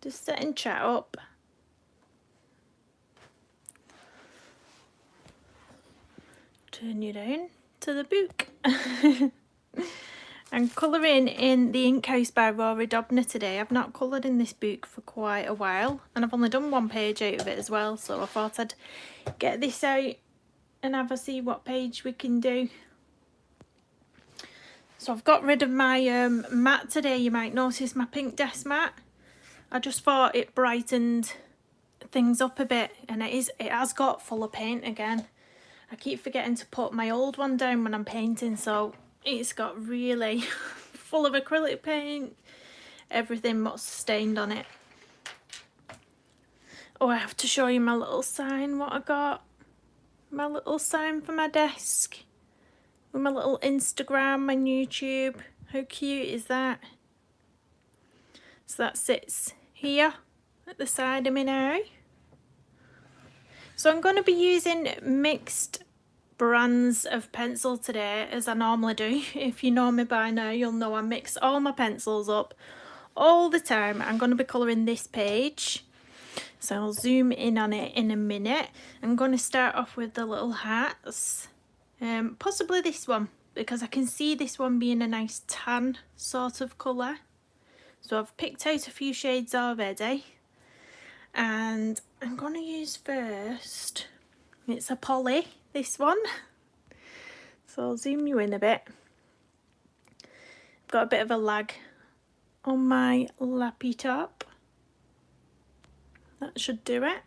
Just setting chat up. Turn you down to the book. I'm colouring in The Ink House by Rory Dobner today. I've not coloured in this book for quite a while, and I've only done one page out of it as well, so I thought I'd get this out and have a see what page we can do. So I've got rid of my mat today. You might notice my pink desk mat. I just thought it brightened things up a bit, and it has got full of paint again. I keep forgetting to put my old one down when I'm painting, so it's got really full of acrylic paint. Everything must stained on it. Oh, I have to show you my little sign, what I got. My little sign for my desk. With my little Instagram and YouTube. How cute is that? So that sits here at the side of me now. So I'm going to be using mixed brands of pencil today, as I normally do. If you know me by now, you'll know I mix all my pencils up all the time. I'm going to be colouring this page, so I'll zoom in on it in a minute. I'm going to start off with the little hats, possibly this one, because I can see this one being a nice tan sort of colour. So I've picked out a few shades already, and I'm going to use first, it's a poly, this one, so I'll zoom you in a bit. I've got a bit of a lag on my lappy top. That should do it.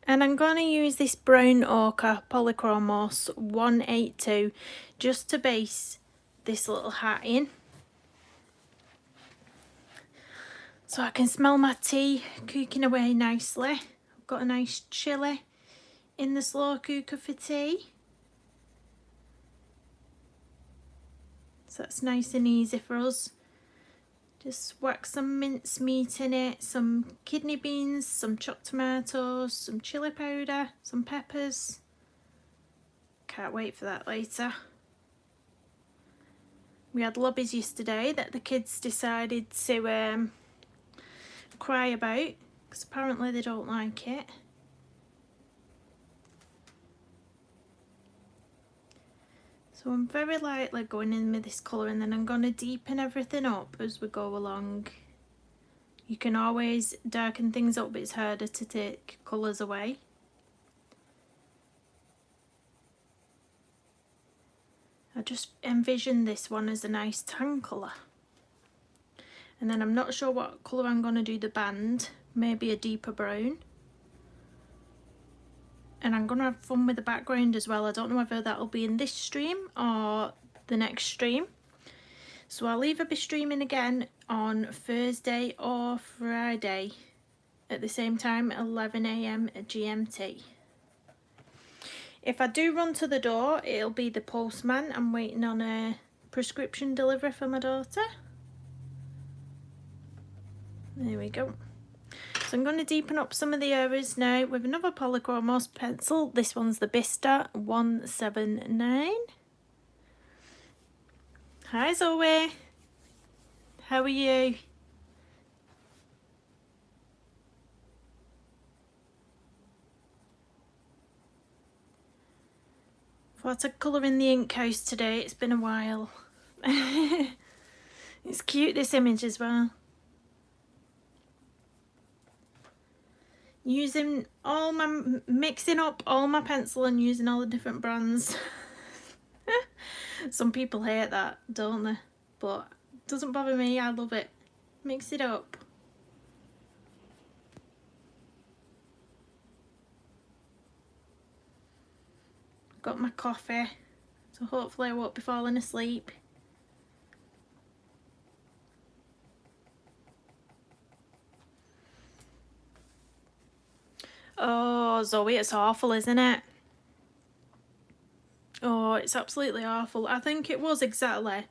And I'm going to use this brown ochre Polychromos 182 just to base this little hat in. So I can smell my tea cooking away nicely. I've got a nice chilli in the slow cooker for tea. So that's nice and easy for us. Just whack some mince meat in it, some kidney beans, some chopped tomatoes, some chilli powder, some peppers. Can't wait for that later. We had lobbies yesterday that the kids decided to cry about, because apparently they don't like it. So I'm very lightly going in with this colour, and then I'm going to deepen everything up as we go along. You can always darken things up, but it's harder to take colours away. I just envision this one as a nice tan colour. And then I'm not sure what colour I'm going to do the band, maybe a deeper brown. And I'm going to have fun with the background as well. I don't know whether that'll be in this stream or the next stream. So I'll either be streaming again on Thursday or Friday at the same time, 11 AM GMT. If I do run to the door, it'll be the postman. I'm waiting on a prescription delivery for my daughter. There we go. So I'm going to deepen up some of the areas now with another Polychromos pencil. This one's the Bista 179. Hi Zoe, how are you? Thought I'd colour in the Ink House today, it's been a while. It's cute, this image as well. Using all my, mixing up all my pencil and using all the different brands. Some people hate that, don't they? But it doesn't bother me, I love it. Mix it up. Got my coffee, so hopefully I won't be falling asleep. Oh, Zoe, it's awful, isn't it? Oh, it's absolutely awful. I think it was exactly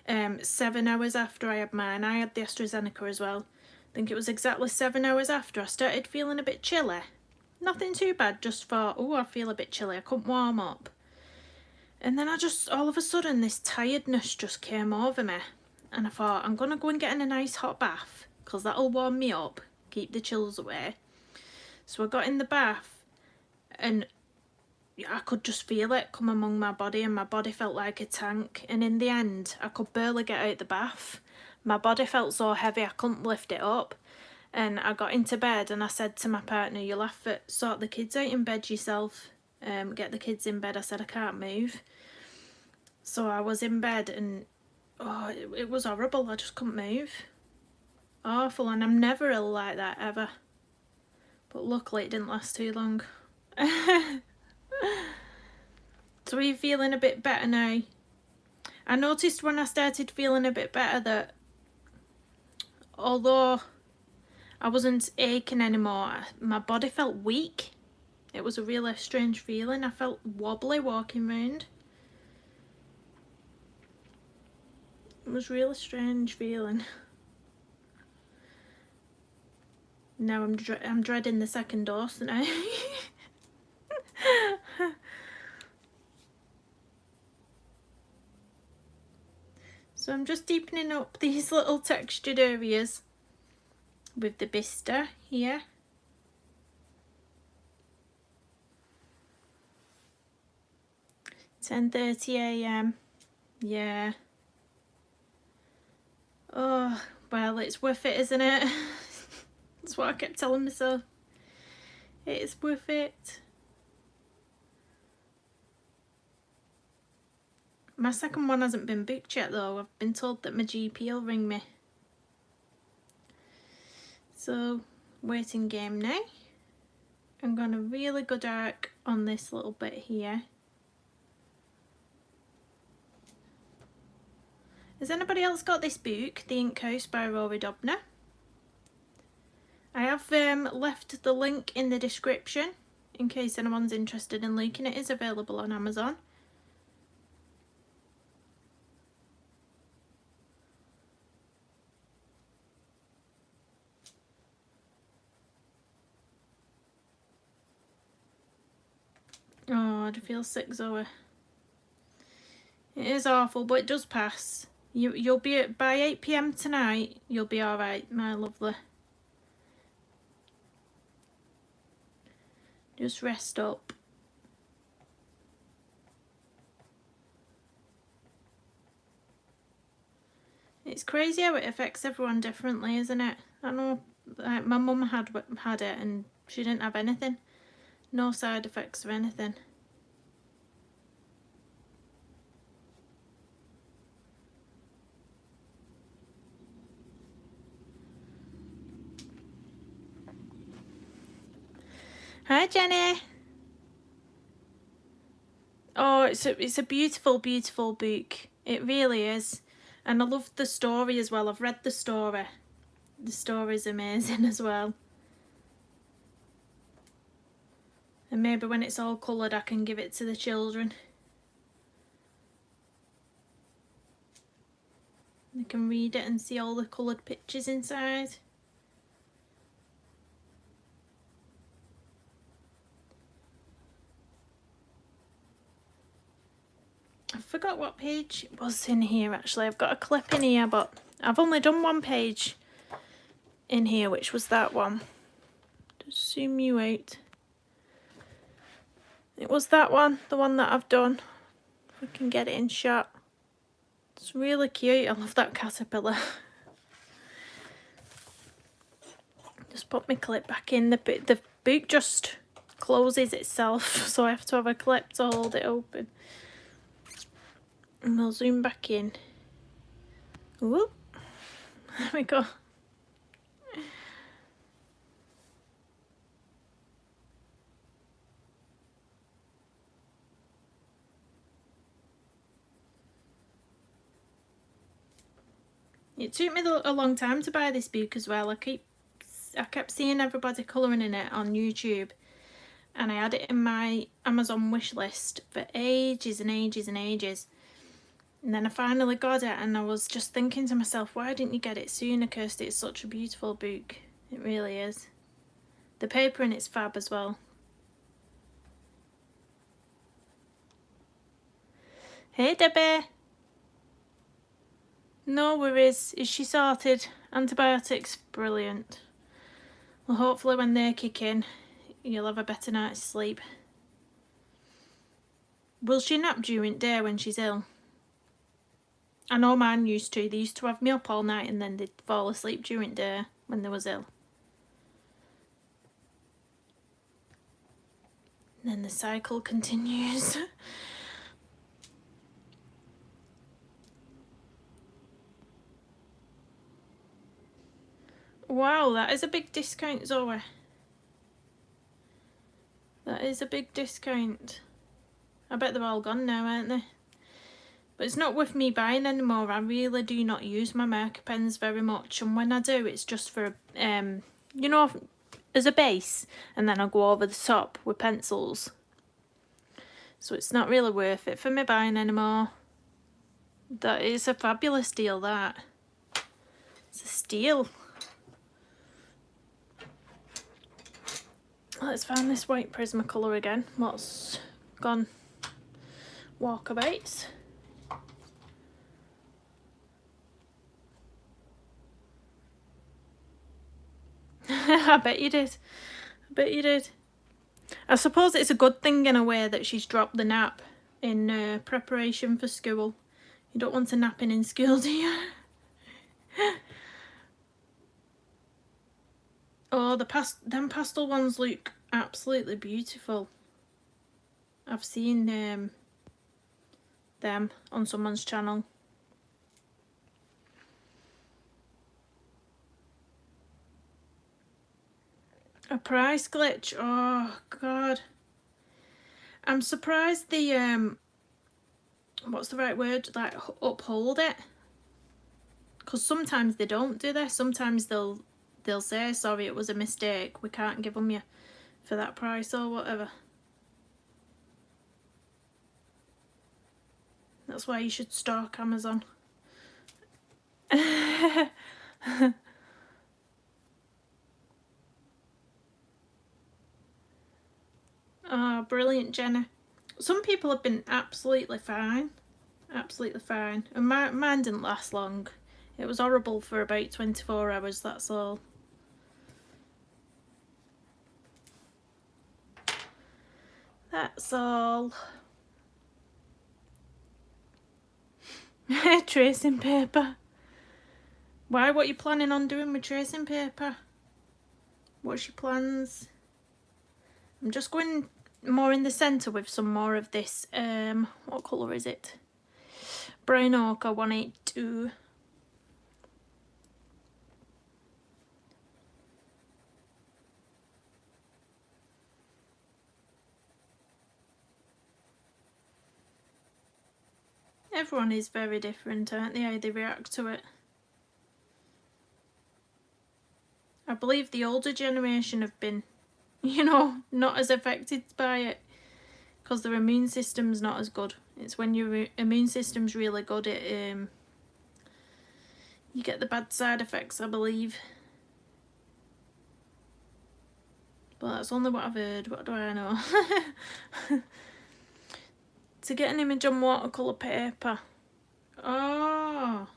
7 hours after I had mine. I had the AstraZeneca as well. I think it was exactly 7 hours after I started feeling a bit chilly. Nothing too bad, just thought, oh, I feel a bit chilly, I couldn't warm up. And then I just, all of a sudden, this tiredness just came over me. and I thought I'm going to go and get in a nice hot bath because that'll warm me up, keep the chills away. So I got in the bath and I could just feel it come among my body, and my body felt like a tank, and in the end I could barely get out the bath. My body felt so heavy I couldn't lift it up, and I got into bed and I said to my partner, "You'll have to sort the kids out in bed yourself, get the kids in bed." I said, "I can't move." So I was in bed and it was horrible. I just couldn't move. Awful, and I'm never ill like that ever, but luckily it didn't last too long. So are you feeling a bit better now? I noticed when I started feeling a bit better that although I wasn't aching anymore, my body felt weak. It was a really strange feeling. I felt wobbly walking round. It was a really strange feeling. Now I'm dreading the second dose now. So I'm just deepening up these little textured areas with the Bista here. "10:30 AM, yeah. Oh, well, it's worth it, isn't it? That's what I kept telling myself. It's worth it. My second one hasn't been booked yet though. I've been told that my GP will ring me. So, waiting game now. I'm going to really go dark on this little bit here. Has anybody else got this book, The Ink House by Rory Dobner? I have left the link in the description in case anyone's interested in looking. It is available on Amazon. Oh, I feel sick, Zoe. It is awful, but it does pass. You'll be by 8 PM tonight. You'll be all right, my lovely. Just rest up. It's crazy how it affects everyone differently, isn't it? I know, like, my mum had it and she didn't have anything. No side effects or anything. Hi, Jenny. Oh, it's a beautiful, beautiful book. It really is. And I love the story as well. I've read the story. The story's amazing as well. And maybe when it's all coloured I can give it to the children. They can read it and see all the coloured pictures inside. I forgot what page it was in here actually. I've got a clip in here, but I've only done one page in here, which was that one. Just zoom you out. It was that one, the one that I've done. If we can get it in shot. It's really cute. I love that caterpillar. Just put my clip back in. The book just closes itself, so I have to have a clip to hold it open. And we'll zoom back in. Whoop. There we go. It took me a long time to buy this book as well. I kept seeing everybody colouring in it on YouTube, and I had it in my Amazon wish list for ages and ages and ages. And then I finally got it, and I was just thinking to myself, why didn't you get it sooner, Kirsty? It's such a beautiful book. It really is. The paper in it's fab as well. Hey, Debbie. No worries. Is she sorted? Antibiotics? Brilliant. Well, hopefully when they kick in, you'll have a better night's sleep. Will she nap during the day when she's ill? I know mine used to. They used to have me up all night and then they'd fall asleep during the day when they was ill. And then the cycle continues. Wow, that is a big discount, Zoe. That is a big discount. I bet they're all gone now, aren't they? But it's not worth me buying anymore. I really do not use my marker pens very much. And when I do, it's just for, you know, as a base. And then I'll go over the top with pencils. So it's not really worth it for me buying anymore. That is a fabulous deal, that. It's a steal. Let's find this white Prismacolor again. What's gone walkabouts. I bet you did. I bet you did. I suppose it's a good thing in a way that she's dropped the nap in preparation for school. You don't want to napping in school, do you? Oh, them pastel ones look absolutely beautiful. I've seen them on someone's channel. A price glitch. Oh god. I'm surprised the what's the right word? Like uphold it. Because sometimes they don't, do they? Sometimes they'll say, sorry, it was a mistake. We can't give them you for that price or whatever. That's why you should stalk Amazon. Oh, brilliant, Jenna. Some people have been absolutely fine. Absolutely fine. And mine didn't last long. It was horrible for about 24 hours, that's all. That's all. Tracing paper. Why? What are you planning on doing with tracing paper? What's your plans? I'm just going more in the centre with some more of this. What colour is it? Brown Ochre 182. Everyone is very different, aren't they, how they react to it. I believe the older generation have been, you know, not as affected by it because their immune system's not as good. It's when your immune system's really good, you get the bad side effects, I believe. But that's only what I've heard. What do I know? To get an image on watercolour paper. Oh.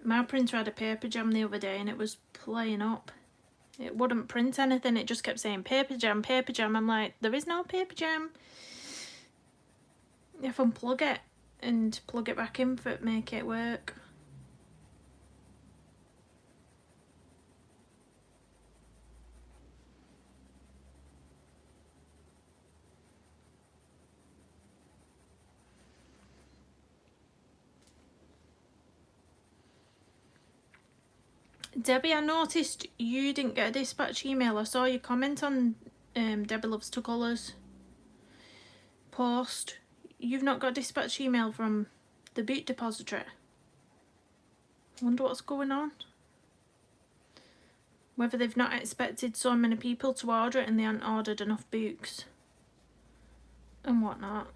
My printer had a paper jam the other day and it was playing up. It wouldn't print anything, it just kept saying paper jam, paper jam. I'm like, there is no paper jam. If I unplug it and plug it back in for it, make it work. Debbie, I noticed you didn't get a dispatch email. I saw your comment on Debbie Loves to Colours post. You've not got a dispatch email from the Butte Depository. I wonder what's going on. Whether they've not expected so many people to order it and they haven't ordered enough books and whatnot.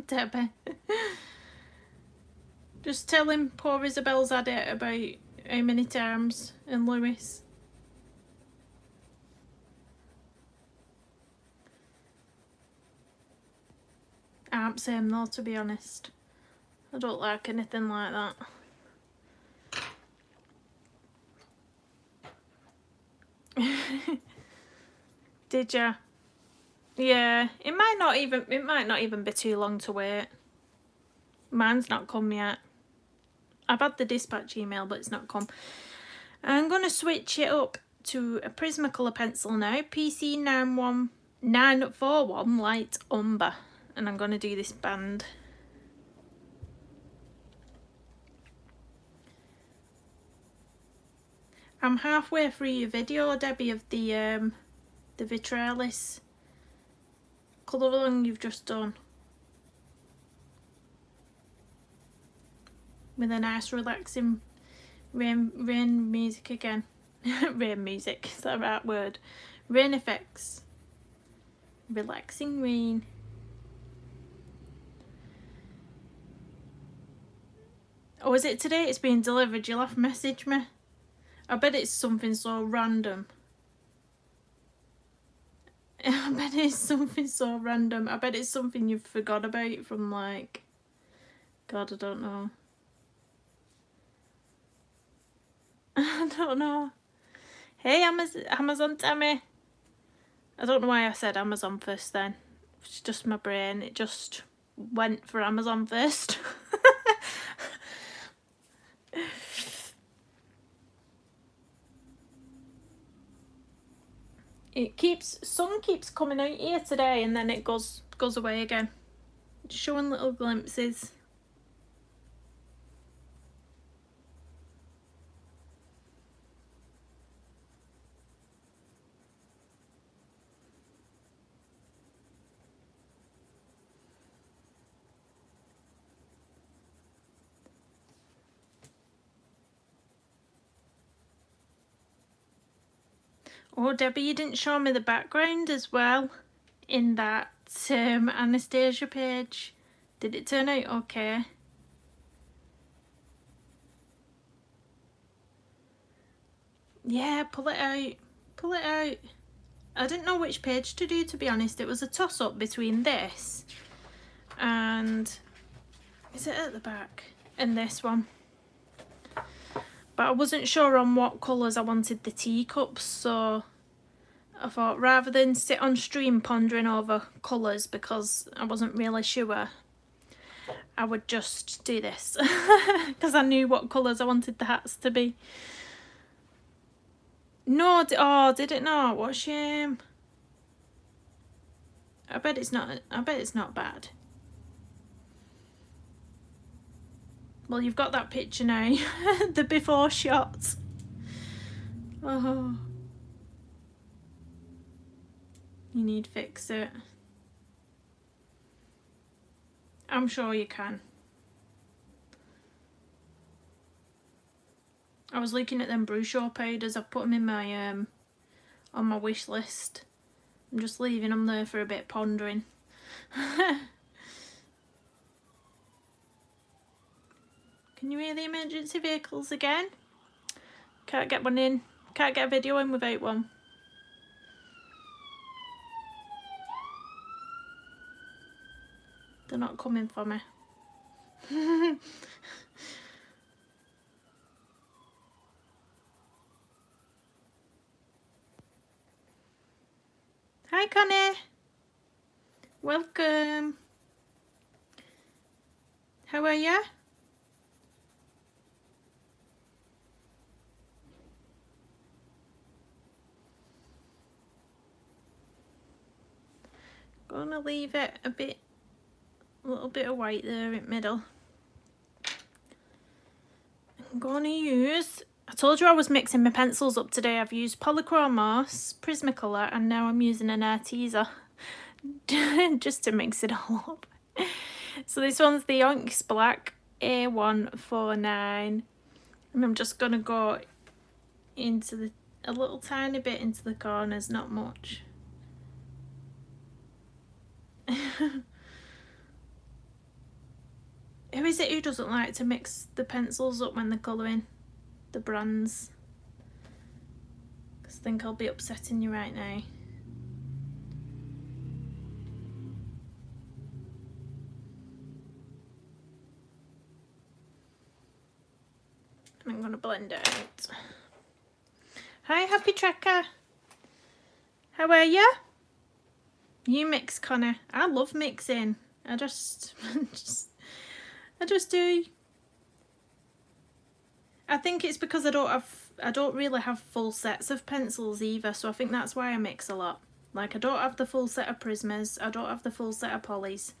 Debbie. Just tell him poor Isabel's had it about how many times, and Lewis. I'm same though, to be honest. I don't like anything like that. Did ya? Yeah, it might not even be too long to wait. Mine's not come yet. I've had the dispatch email, but it's not come. I'm gonna switch it up to a Prismacolor pencil now, PC941 Light Umber, and I'm gonna do this band. I'm halfway through your video, Debbie, of the Vitralis colour along you've just done, with a nice relaxing rain music again. Rain music, is that the right word? Rain effects. Relaxing rain. Oh, is it today it's being delivered? You'll have to message me. I bet it's something so random. I bet it's something so random. I bet it's something you've forgot about from, like, God, I don't know. I don't know. Hey, Amazon Tammy. I don't know why I said Amazon first then. It's just my brain. It just went for Amazon first. Sun keeps coming out here today, and then it goes away again. Showing little glimpses. Oh, Debbie, you didn't show me the background as well in that Anastasia page. Did it turn out okay? Yeah, pull it out. Pull it out. I didn't know which page to do, to be honest. It was a toss-up between this and... Is it at the back? And this one. But I wasn't sure on what colours I wanted the teacups, so I thought rather than sit on stream pondering over colours because I wasn't really sure, I would just do this because I knew what colours I wanted the hats to be. No, oh, did it not? What a shame. I bet it's not bad. Well, you've got that picture now, the before shot. Oh, you need to fix it. I'm sure you can. I was looking at them Bruchot powders. I've put them in my on my wish list. I'm just leaving them there for a bit, pondering. Can you hear the emergency vehicles again? Can't get one in. Can't get a video in without one. They're not coming for me. Hi, Connie. Welcome. How are you? Gonna leave it a little bit of white there in the middle. I'm gonna use, I told you I was mixing my pencils up today. I've used Polychrome Moss, Prismacolor, and now I'm using an Arteza just to mix it all up. So this one's the Onyx Black A149, and I'm just gonna go into a little tiny bit into the corners, not much. Who is it who doesn't like to mix the pencils up when they're colouring? The brands. Because I think I'll be upsetting you right now. And I'm going to blend it out. Hi, Happy Tracker. How are you? You mix, Connor. I love mixing. I just do. I think it's because I don't really have full sets of pencils either, so I think that's why I mix a lot. Like, I don't have the full set of Prismas, I don't have the full set of Polys.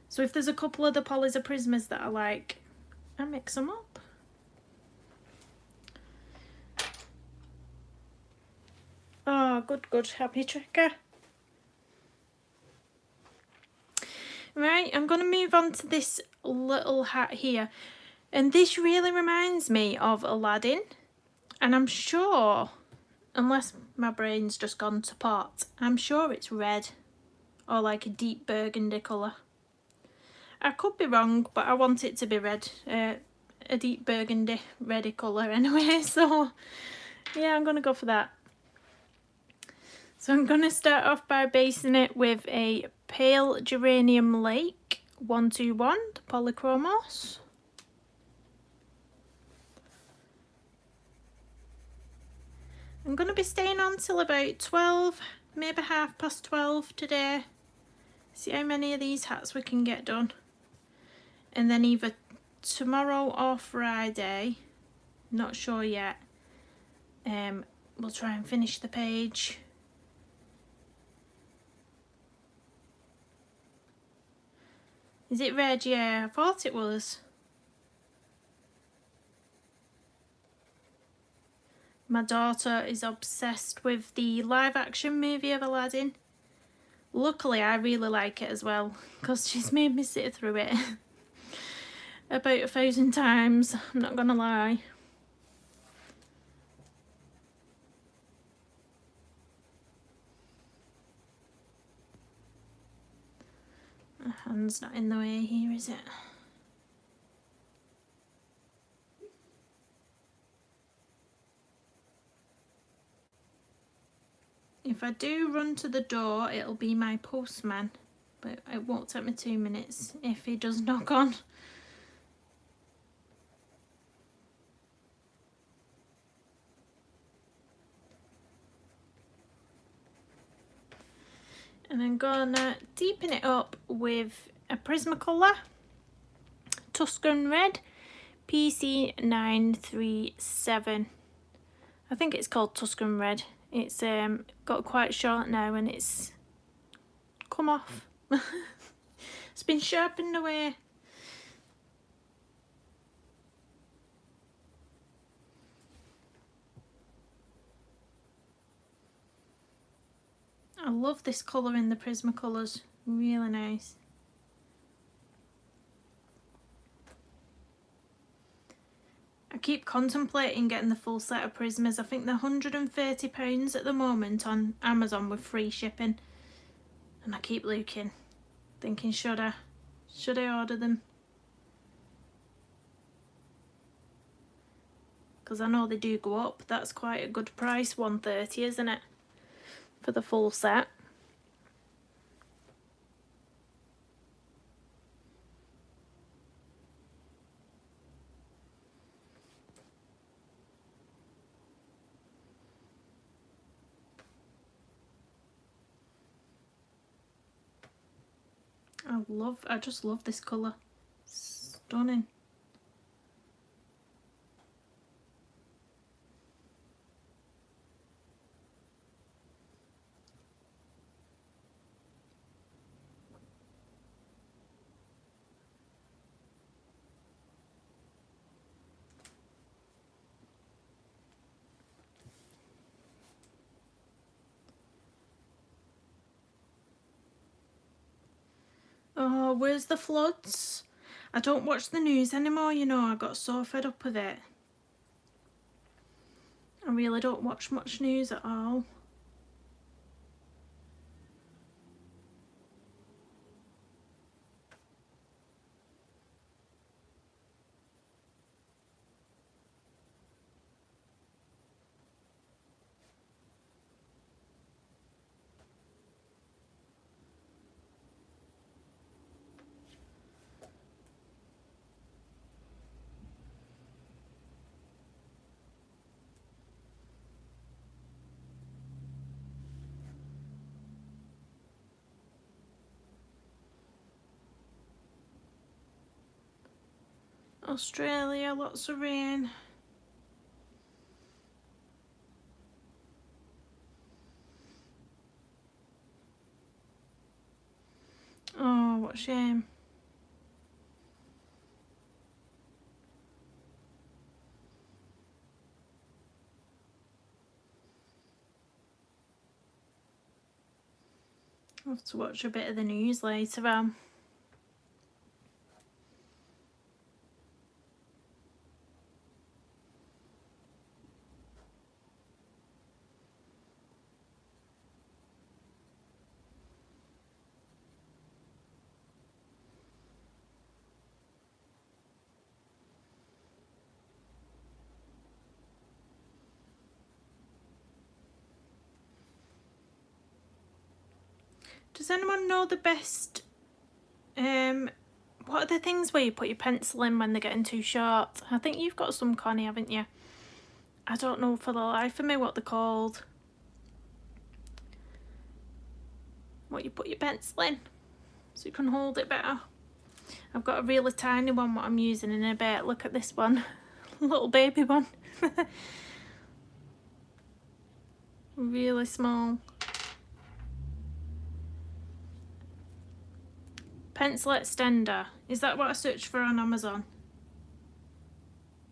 So if there's a couple of the Polys or Prismas that I like, I mix them up. Oh, good, Happy Tracker. Right, I'm going to move on to this little hat here. And this really reminds me of Aladdin. And I'm sure, unless my brain's just gone to pot, I'm sure it's red. Or like a deep burgundy colour. I could be wrong, but I want it to be red. A deep burgundy, reddy colour anyway. So, yeah, I'm going to go for that. So I'm going to start off by basing it with a Pale Geranium Lake 121 Polychromos. I'm going to be staying on till about 12, maybe 12:30 today. See how many of these hats we can get done. And then either tomorrow or Friday, not sure yet, we'll try and finish the page. Is it red? Yeah, I thought it was. My daughter is obsessed with the live action movie of Aladdin. Luckily, I really like it as well, because she's made me sit through it about 1,000 times, I'm not gonna lie. My hand's not in the way here, is it? If I do run to the door, it'll be my postman, but it won't take me 2 minutes if he does knock on. And I'm gonna deepen it up with a Prismacolor Tuscan Red PC937. I think it's called Tuscan Red. It's got quite short now and it's come off. It's been sharpened away. I love this colour in the Prismacolors, really nice. I keep contemplating getting the full set of Prismas. I think they're £130 at the moment on Amazon with free shipping. And I keep looking, thinking should I order them? Because I know they do go up. That's quite a good price, £130, isn't it? For the full set. I just love this colour. Stunning. Oh, where's the floods? I don't watch the news anymore, you know, I got so fed up with it. I really don't watch much news at all. Australia, lots of rain. Oh, what a shame. I'll have to watch a bit of the news later on. Does anyone know the best, what are the things where you put your pencil in when they're getting too short? I think you've got some, Connie, haven't you? I don't know for the life of me what they're called. What you put your pencil in so you can hold it better. I've got a really tiny one what I'm using in a bit. Look at this one. Little baby one. Really small. Pencil extender. Is that what I searched for on Amazon?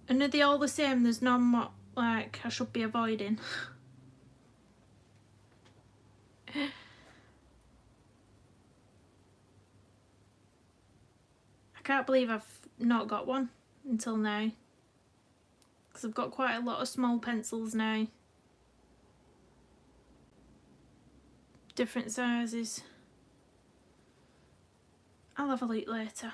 And are they all the same? There's none what like I should be avoiding. I can't believe I've not got one until now. Because I've got quite a lot of small pencils now. Different sizes. I'll have a look later.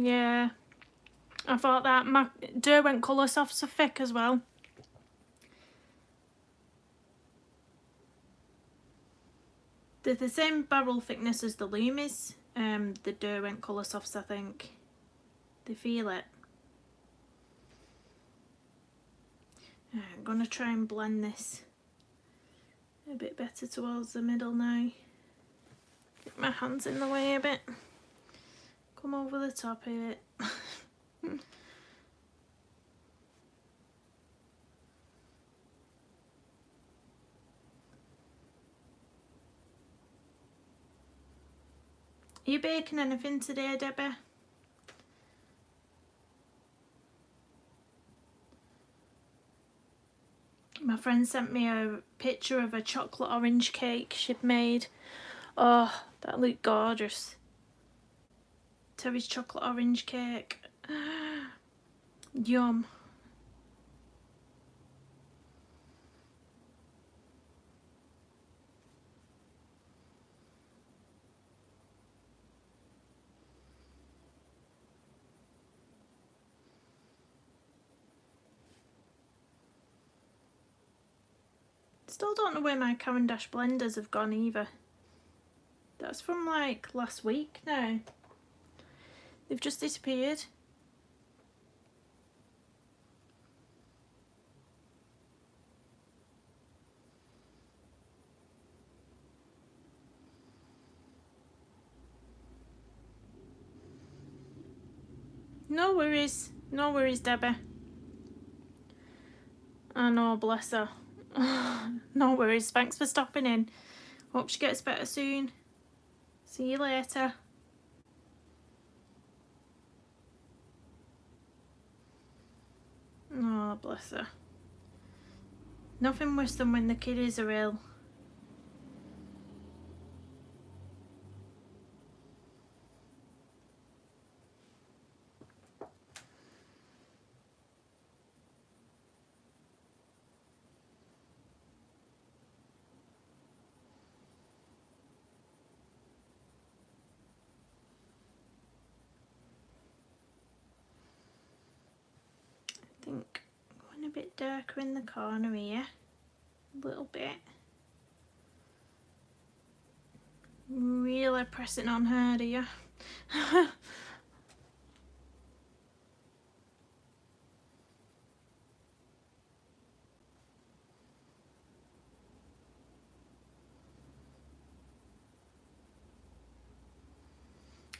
Yeah, I thought that. My Derwent Colour Softs are thick as well. They're the same barrel thickness as the Loomis, the Derwent Colour Softs, I think. They feel it. I'm going to try and blend this a bit better towards the middle now. Get my hands in the way a bit. Come over the top of it. Are you baking anything today, Debbie? My friend sent me a picture of a chocolate orange cake she'd made. Oh, that looked gorgeous. Terry's chocolate orange cake. Yum. Still don't know where my Caran d'Ache blenders have gone either. That's from like last week now. They've just disappeared. No worries, Debbie. I know, bless her. No worries, thanks for stopping in. Hope she gets better soon. See you later. Oh, bless her. Nothing worse than when the kiddies are ill. I think going a bit darker in the corner here. a little bit. Really pressing on hard here.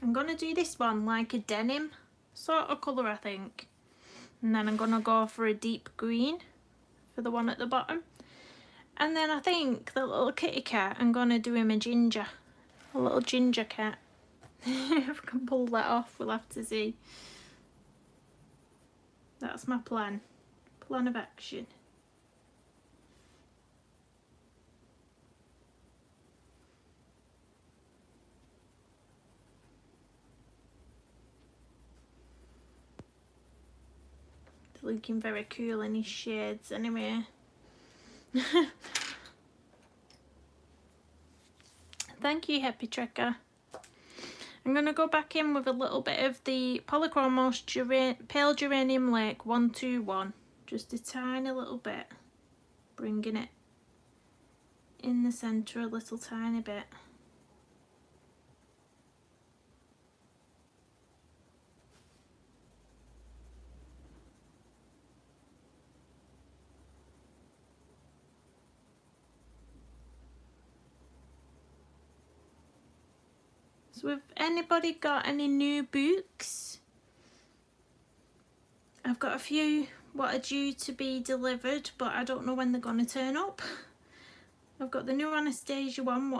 I'm gonna do this one like a denim sort of colour, I think. And then I'm gonna go for a deep green for the one at the bottom. And then I think the little kitty cat, I'm gonna do him a ginger. A little ginger cat. If I can pull that off, we'll have to see. That's my plan. Plan of action. It's looking very cool in his shades anyway. Thank you, Happy Trekker. I'm going to go back in with a little bit of the Polychromos Pale Geranium Lake 121. Just a tiny little bit. Bringing it in the centre a little tiny bit. So have anybody got any new books? I've got a few what are due to be delivered, but I don't know when they're going to turn up. I've got the new Anastasia one,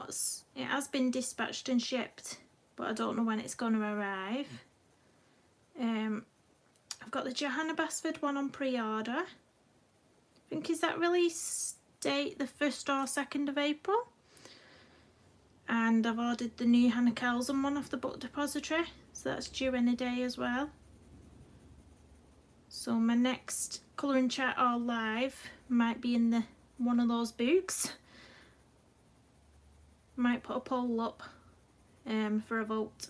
it has been dispatched and shipped, but I don't know when it's going to arrive. I've got the Johanna Basford one on pre-order. I think, is that release date the 1st or 2nd of April? And I've ordered the new Hannah Kelson one off the book depository, so that's due any day as well. So my next colouring chat or live might be in one of those books. Might put a poll up for a vote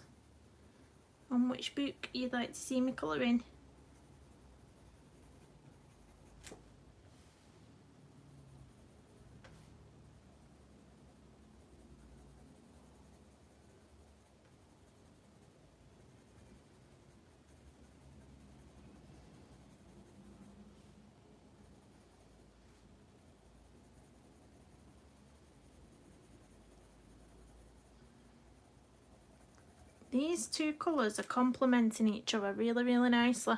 on which book you'd like to see me colouring. These two colours are complementing each other really, really nicely.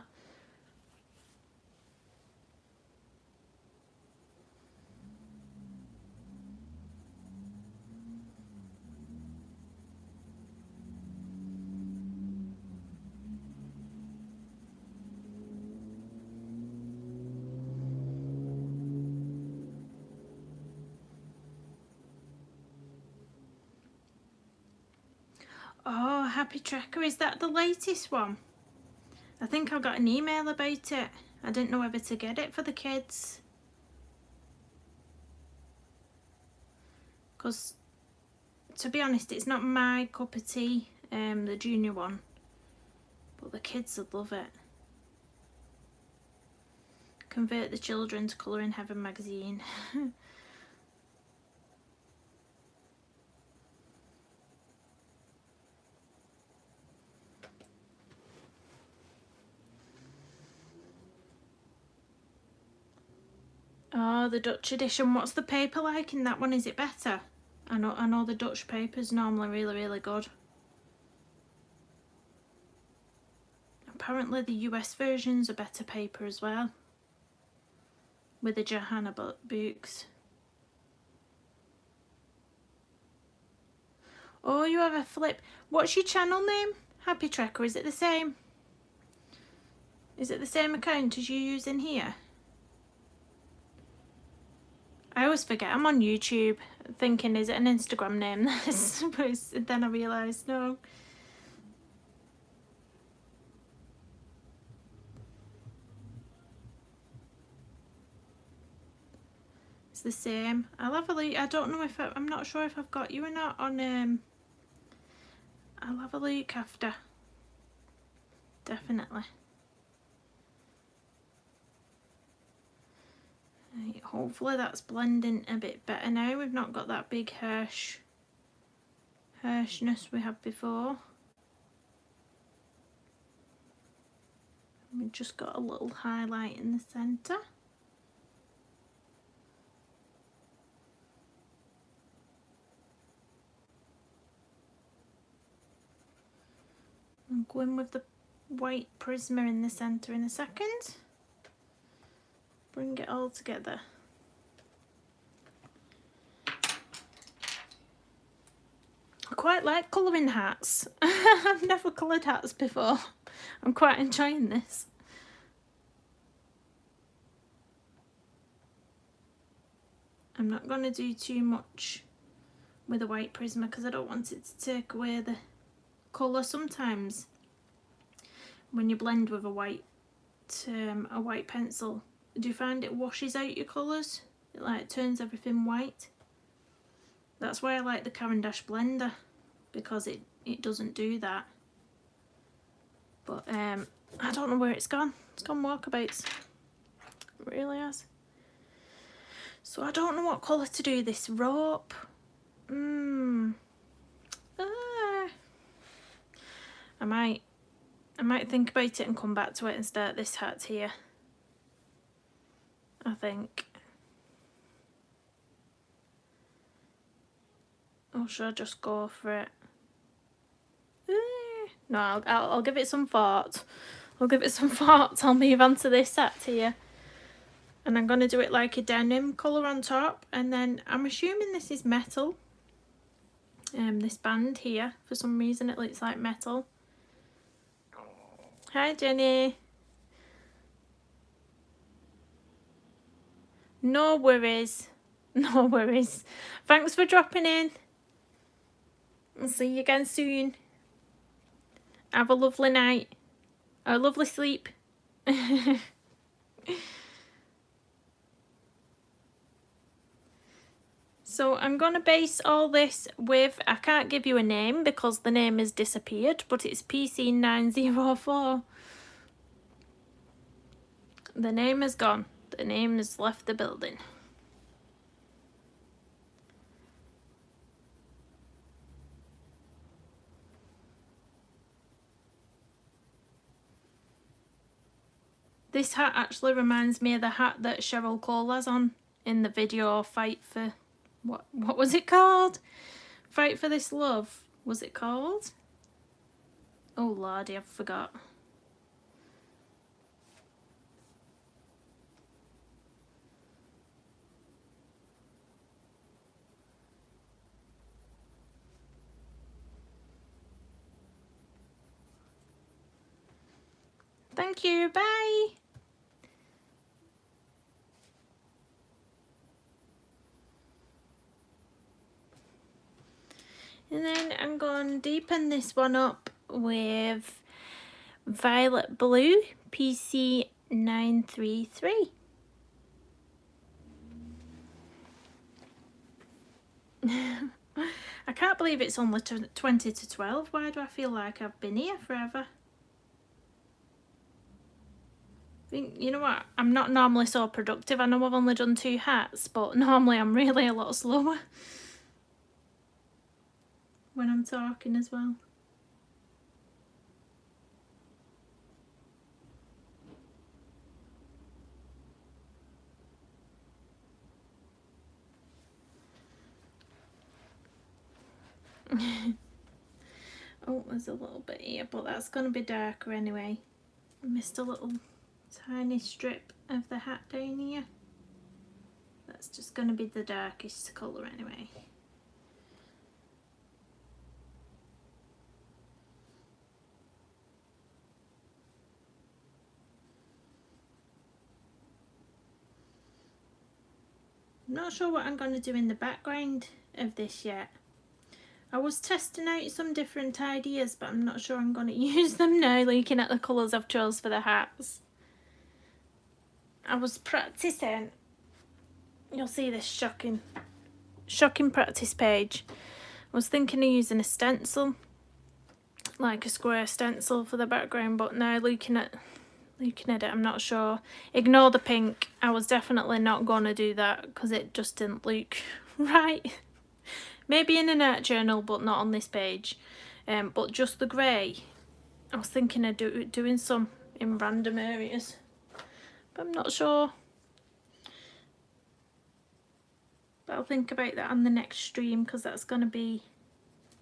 Oh, Happy Trekker, is that the latest one? I think I got an email about it. I didn't know whether to get it for the kids. Because, to be honest, it's not my cup of tea, the junior one. But the kids would love it. Convert the children to Colouring Heaven magazine. Oh, the Dutch edition. What's the paper like in that one? Is it better? I know the Dutch paper's normally really, really good. Apparently the US version's a better paper as well. With the Johanna books. Oh, you have a flip. What's your channel name? Happy Trekker, is it the same? Is it the same account as you use in here? I always forget I'm on YouTube, thinking, is it an Instagram name? But then I realise, no. It's the same. I'll have a look. I don't know if I'm not sure if I've got you or not on I'll have a look after. Definitely. Right, hopefully that's blending a bit better now. We've not got that big harshness we had before. We've just got a little highlight in the centre. I'm going with the white Prisma in the centre in a second. Bring it all together. I quite like colouring hats. I've never coloured hats before. I'm quite enjoying this. I'm not going to do too much with a white Prisma because I don't want it to take away the colour. Sometimes when you blend with a white pencil, do you find it washes out your colours? It like turns everything white. That's why I like the Caran d'Ache blender, because it doesn't do that. But I don't know where it's gone. It's gone walkabouts. It really has. So I don't know what colour to do this rope. I might think about it and come back to it and start this hat here. I think. Or should I just go for it? No, I'll give it some thought. I'll give it some thought. I'll move on to this hat here. And I'm going to do it like a denim colour on top. And then I'm assuming this is metal. This band here, for some reason it looks like metal. Hi Jenny. No worries. No worries. Thanks for dropping in. I'll see you again soon. Have a lovely night. Or a lovely sleep. So I'm going to base all this with, I can't give you a name because the name has disappeared, but it's PC904. The name is gone. The name has left the building. This hat actually reminds me of the hat that Cheryl Cole has on in the video Fight for... What was it called? Fight for This Love, was it called? Oh lordy, I forgot. Thank you, bye. And then I'm going to deepen this one up with Violet Blue, PC933. I can't believe it's only 20 to 12. Why do I feel like I've been here forever? You know what? I'm not normally so productive. I know I've only done 2 hats, but normally I'm really a lot slower when I'm talking as well. Oh, there's a little bit here, but that's going to be darker anyway. I missed a little tiny strip of the hat down here. That's just going to be the darkest colour anyway. I'm not sure what I'm going to do in the background of this yet. I was testing out some different ideas, but I'm not sure I'm going to use them now, looking at the colours I've chose for the hats. I was practising. You'll see this shocking practice page. I was thinking of using a stencil, like a square stencil for the background, but now looking at looking at it, I'm not sure. Ignore the pink. I was definitely not going to do that because it just didn't look right. Maybe in an art journal, but not on this page. But just the grey. I was thinking of doing some in random areas, but I'm not sure. But I'll think about that on the next stream, because that's going to be,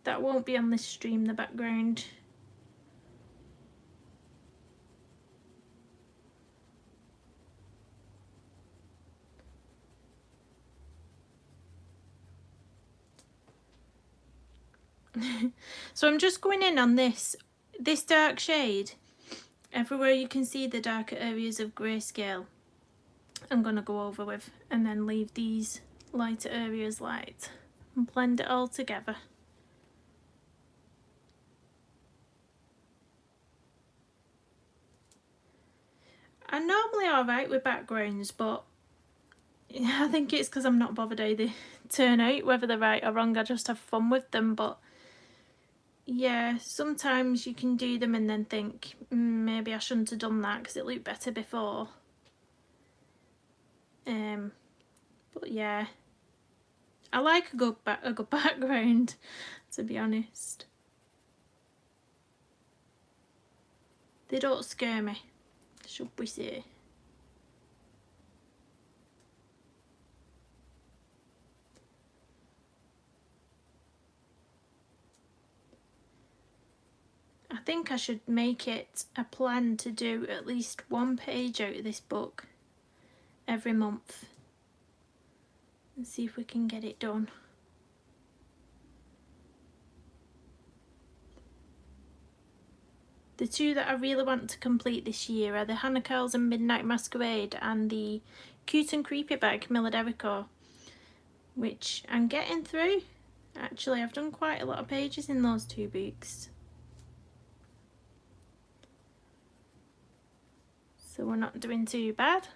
that won't be on this stream, the background. So I'm just going in on this dark shade. Everywhere you can see the darker areas of grayscale, I'm going to go over with, and then leave these lighter areas light and blend it all together. I'm normally alright with backgrounds, but I think it's because I'm not bothered how they turn out, whether they're right or wrong. I just have fun with them. But yeah, sometimes you can do them and then think, maybe I shouldn't have done that because it looked better before. But yeah, I like a good background, to be honest. They don't scare me, should we say. I think I should make it a plan to do at least one page out of this book every month and see if we can get it done. The two that I really want to complete this year are the Hannah Curls and Midnight Masquerade and the Cute and Creepy by Camilla Derico, which I'm getting through. Actually, I've done quite a lot of pages in those two books. So we're not doing too bad.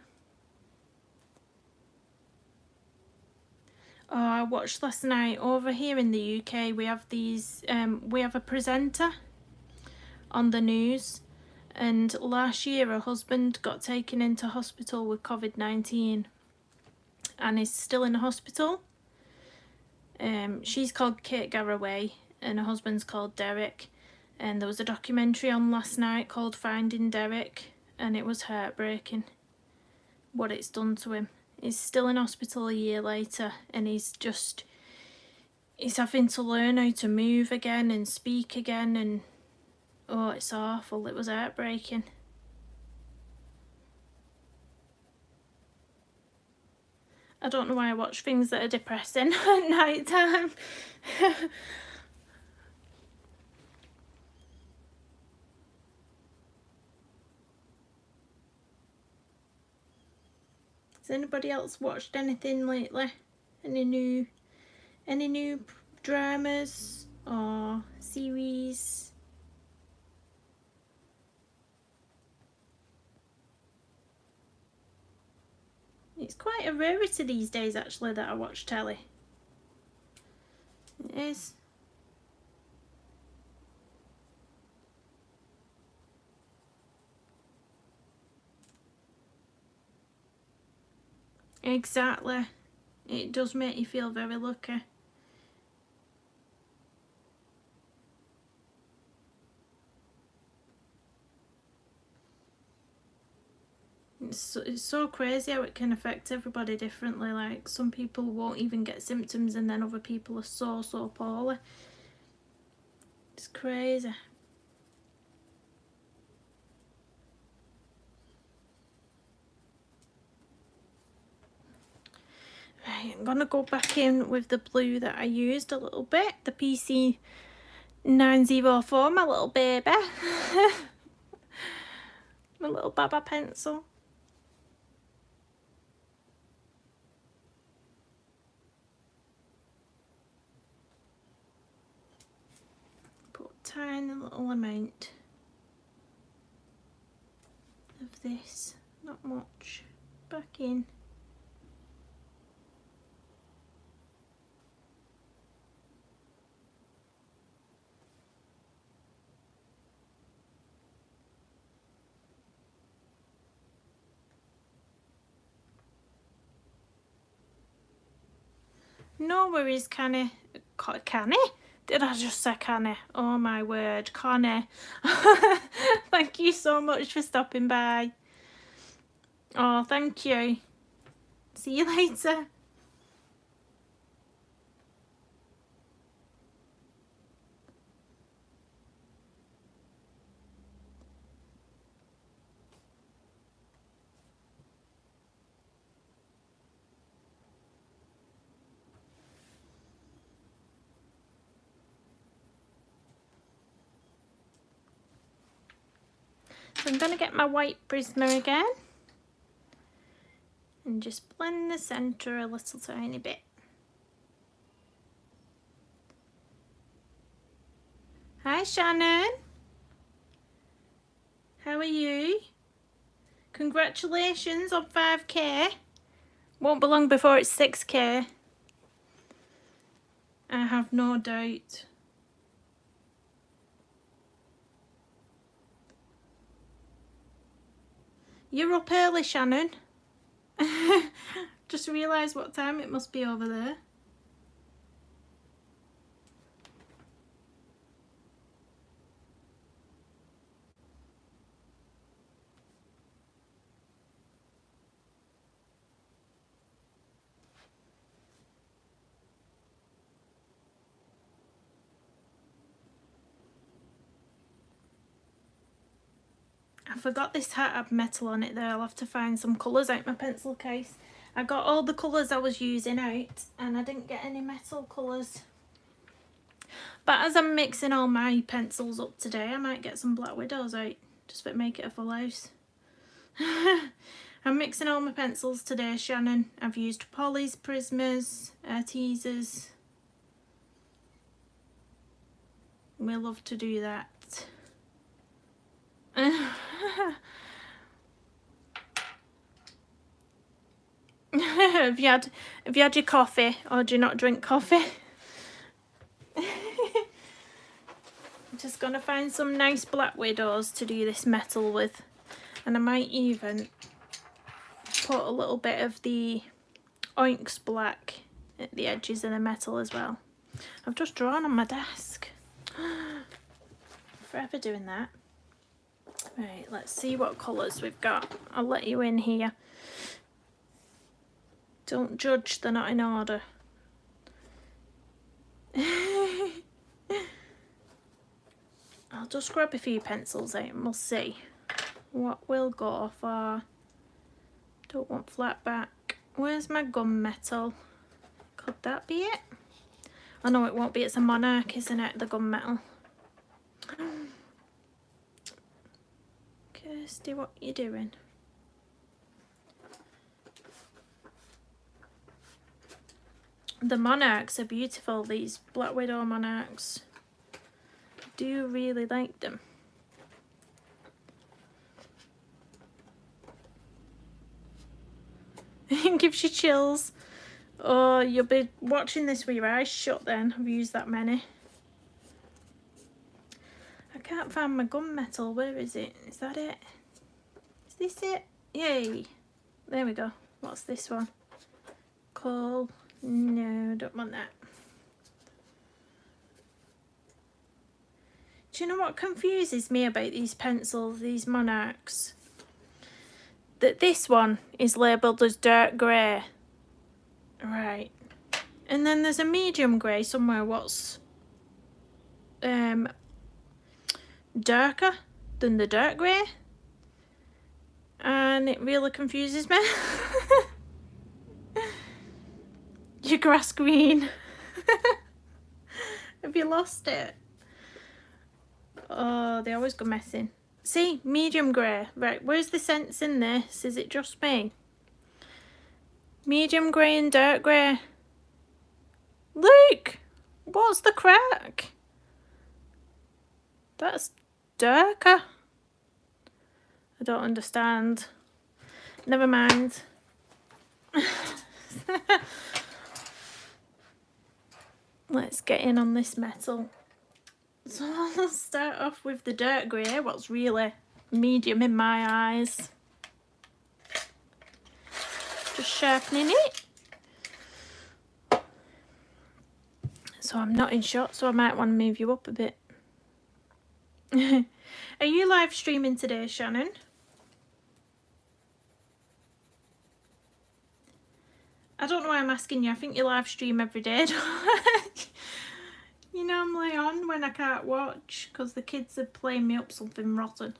Oh, I watched last night, over here in the UK, we have these, we have a presenter on the news, and last year her husband got taken into hospital with COVID-19 and is still in hospital. She's called Kate Garraway and her husband's called Derek, and there was a documentary on last night called Finding Derek, and it was heartbreaking what it's done to him. He's still in hospital a year later, and he's having to learn how to move again and speak again, and oh, it's awful. It was heartbreaking. I don't know why I watch things that are depressing at night time. Has anybody else watched anything lately? Any new dramas or series? It's quite a rarity these days, actually, that I watch telly. It is. Exactly. It does make you feel very lucky. It's so crazy how it can affect everybody differently. Like, some people won't even get symptoms, and then other people are so poorly. It's crazy. Right, I'm gonna go back in with the blue that I used a little bit, the PC 904, my little baby. My little Baba pencil. Put a tiny little amount of this, not much, back in. No worries, Canny. Canny? Did I just say Canny? Oh my word, Connie. Thank you so much for stopping by. Oh, thank you. See you later. So I'm going to get my white Prisma again and just blend the centre a little tiny bit. Hi Shannon, how are you? Congratulations on 5k. Won't be long before it's 6k. I have no doubt. You're up early, Shannon. Just realised what time it must be over there. I forgot this hat had metal on it there. I'll have to find some colours out my pencil case. I got all the colours I was using out and I didn't get any metal colours. But as I'm mixing all my pencils up today, I might get some Black Widows out just to make it a full house. I'm mixing all my pencils today, Shannon. I've used Polly's, Prismas, teasers. We love to do that. Have you had your coffee, or do you not drink coffee? I'm just gonna find some nice Black Widows to do this metal with, and I might even put a little bit of the Oinks Black at the edges of the metal as well. I've just drawn on my desk. Forever doing that. Right, let's see what colours we've got. I'll let you in here. Don't judge, they're not in order. I'll just grab a few pencils out and we'll see what we'll go for. Don't want flat back. Where's my gunmetal? Could that be it? Oh no, it won't be. It's a Monarch, isn't it? The gunmetal. Kirsty, what are you doing? The Monarchs are beautiful, these Black Widow Monarchs. I do really like them. It gives you chills. Oh, you'll be watching this with your eyes shut then. I've used that many. I can't find my gunmetal. Where is it? Is that it? Is this it? Yay. There we go. What's this one? Coal. No, don't want that. Do you know what confuses me about these pencils, these Monarchs? That this one is labelled as dark grey. Right. And then there's a medium grey somewhere. What's darker than the dark grey? And it really confuses me. Your grass green. Have you lost it? Oh, they always go missing. See, medium grey. Right, where's the sense in this? Is it just me? Medium grey and dark grey. Look! What's the crack? That's darker. I don't understand. Never mind. Let's get in on this metal. So I'll start off with the dark grey, what's really medium in my eyes. Just sharpening it. So I'm not in shot, so I might want to move you up a bit. Are you live streaming today, Shannon? I don't know why I'm asking you. I think you live stream every day. You normally on when I can't watch because the kids are playing me up something rotten.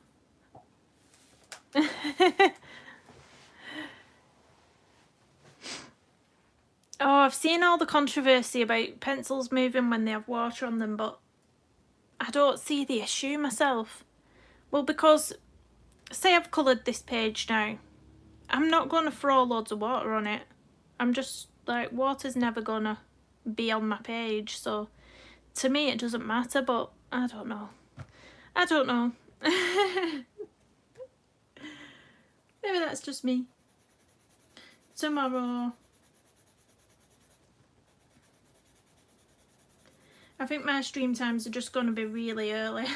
Oh, I've seen all the controversy about pencils moving when they have water on them, but I don't see the issue myself. Well, because, say I've coloured this page now, I'm not going to throw loads of water on it. I'm just, like, water's never going to be on my page, so to me it doesn't matter, but I don't know. I don't know. Maybe that's just me. Tomorrow. I think my stream times are just going to be really early.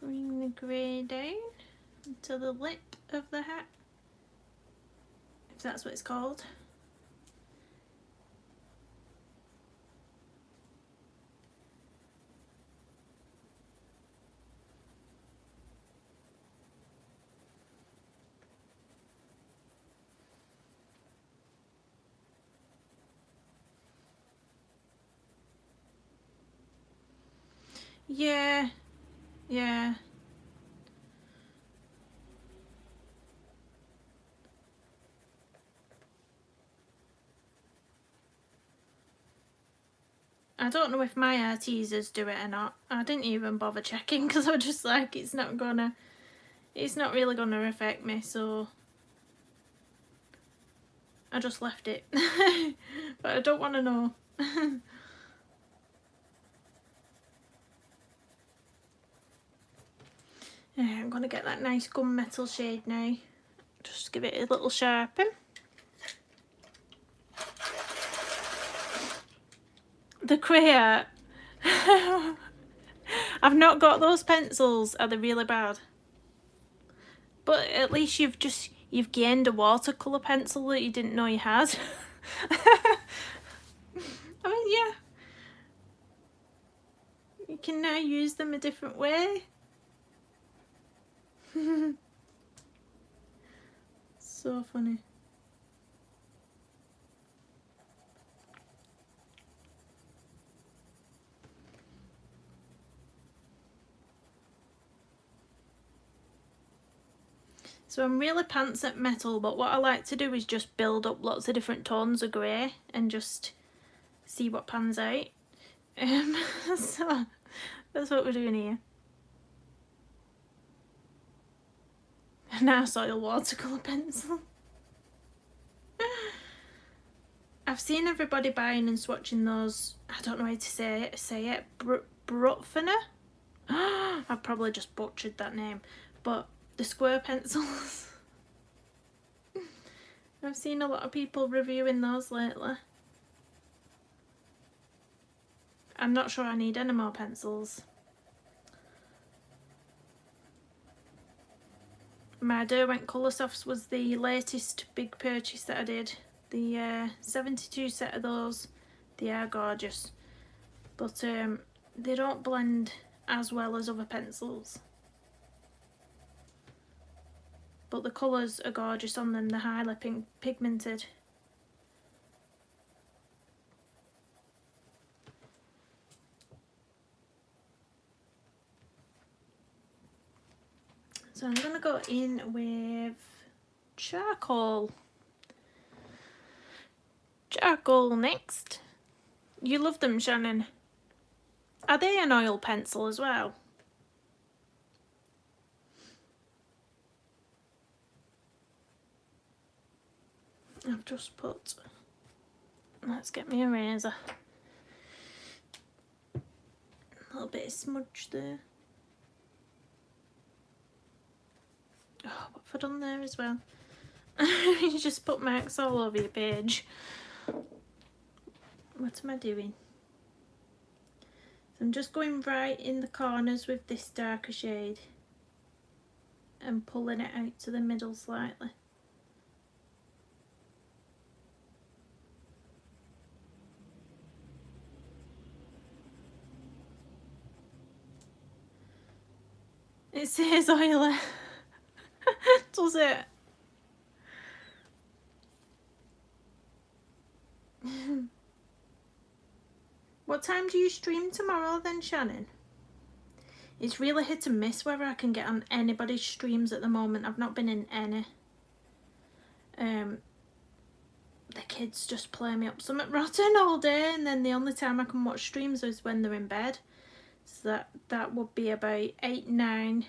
Bring the grey down to the lip of the hat, if that's what it's called. Yeah, yeah. I don't know if my hair teasers do it or not. I didn't even bother checking because I was just like, it's not really gonna affect me, so I just left it. But I don't want to know. Yeah, I'm gonna get that nice gunmetal shade now. Just give it a little sharpen. The Crayon. I've not got those pencils. Are they really bad? But at least you've gained a watercolour pencil that you didn't know you had. I mean, yeah. You can now use them a different way. So funny. So I'm really pants at metal, but what I like to do is just build up lots of different tones of grey and just see what pans out. So that's what we're doing here. Now soil watercolour pencil. I've seen everybody buying and swatching those, I don't know how to say it, Brutfener? I've probably just butchered that name, but the square pencils. I've seen a lot of people reviewing those lately. I'm not sure I need any more pencils. My Derwent Colorsofts was the latest big purchase that I did. The 72 set of those, they are gorgeous, but they don't blend as well as other pencils. But the colours are gorgeous on them, they're highly pigmented. So I'm going to go in with charcoal. Charcoal next. You love them, Shannon. Are they an oil pencil as well? I've just put... Let's get me a razor. A little bit of smudge there. Oh, what have I done there as well? You just put marks all over your page. What am I doing? So I'm just going right in the corners with this darker shade and pulling it out to the middle slightly. It says oily. Does it? What time do you stream tomorrow then, Shannon? It's really hit and miss whether I can get on anybody's streams at the moment. I've not been in any. The kids just play me up something rotten all day, and then the only time I can watch streams is when they're in bed. So that would be about 8, 9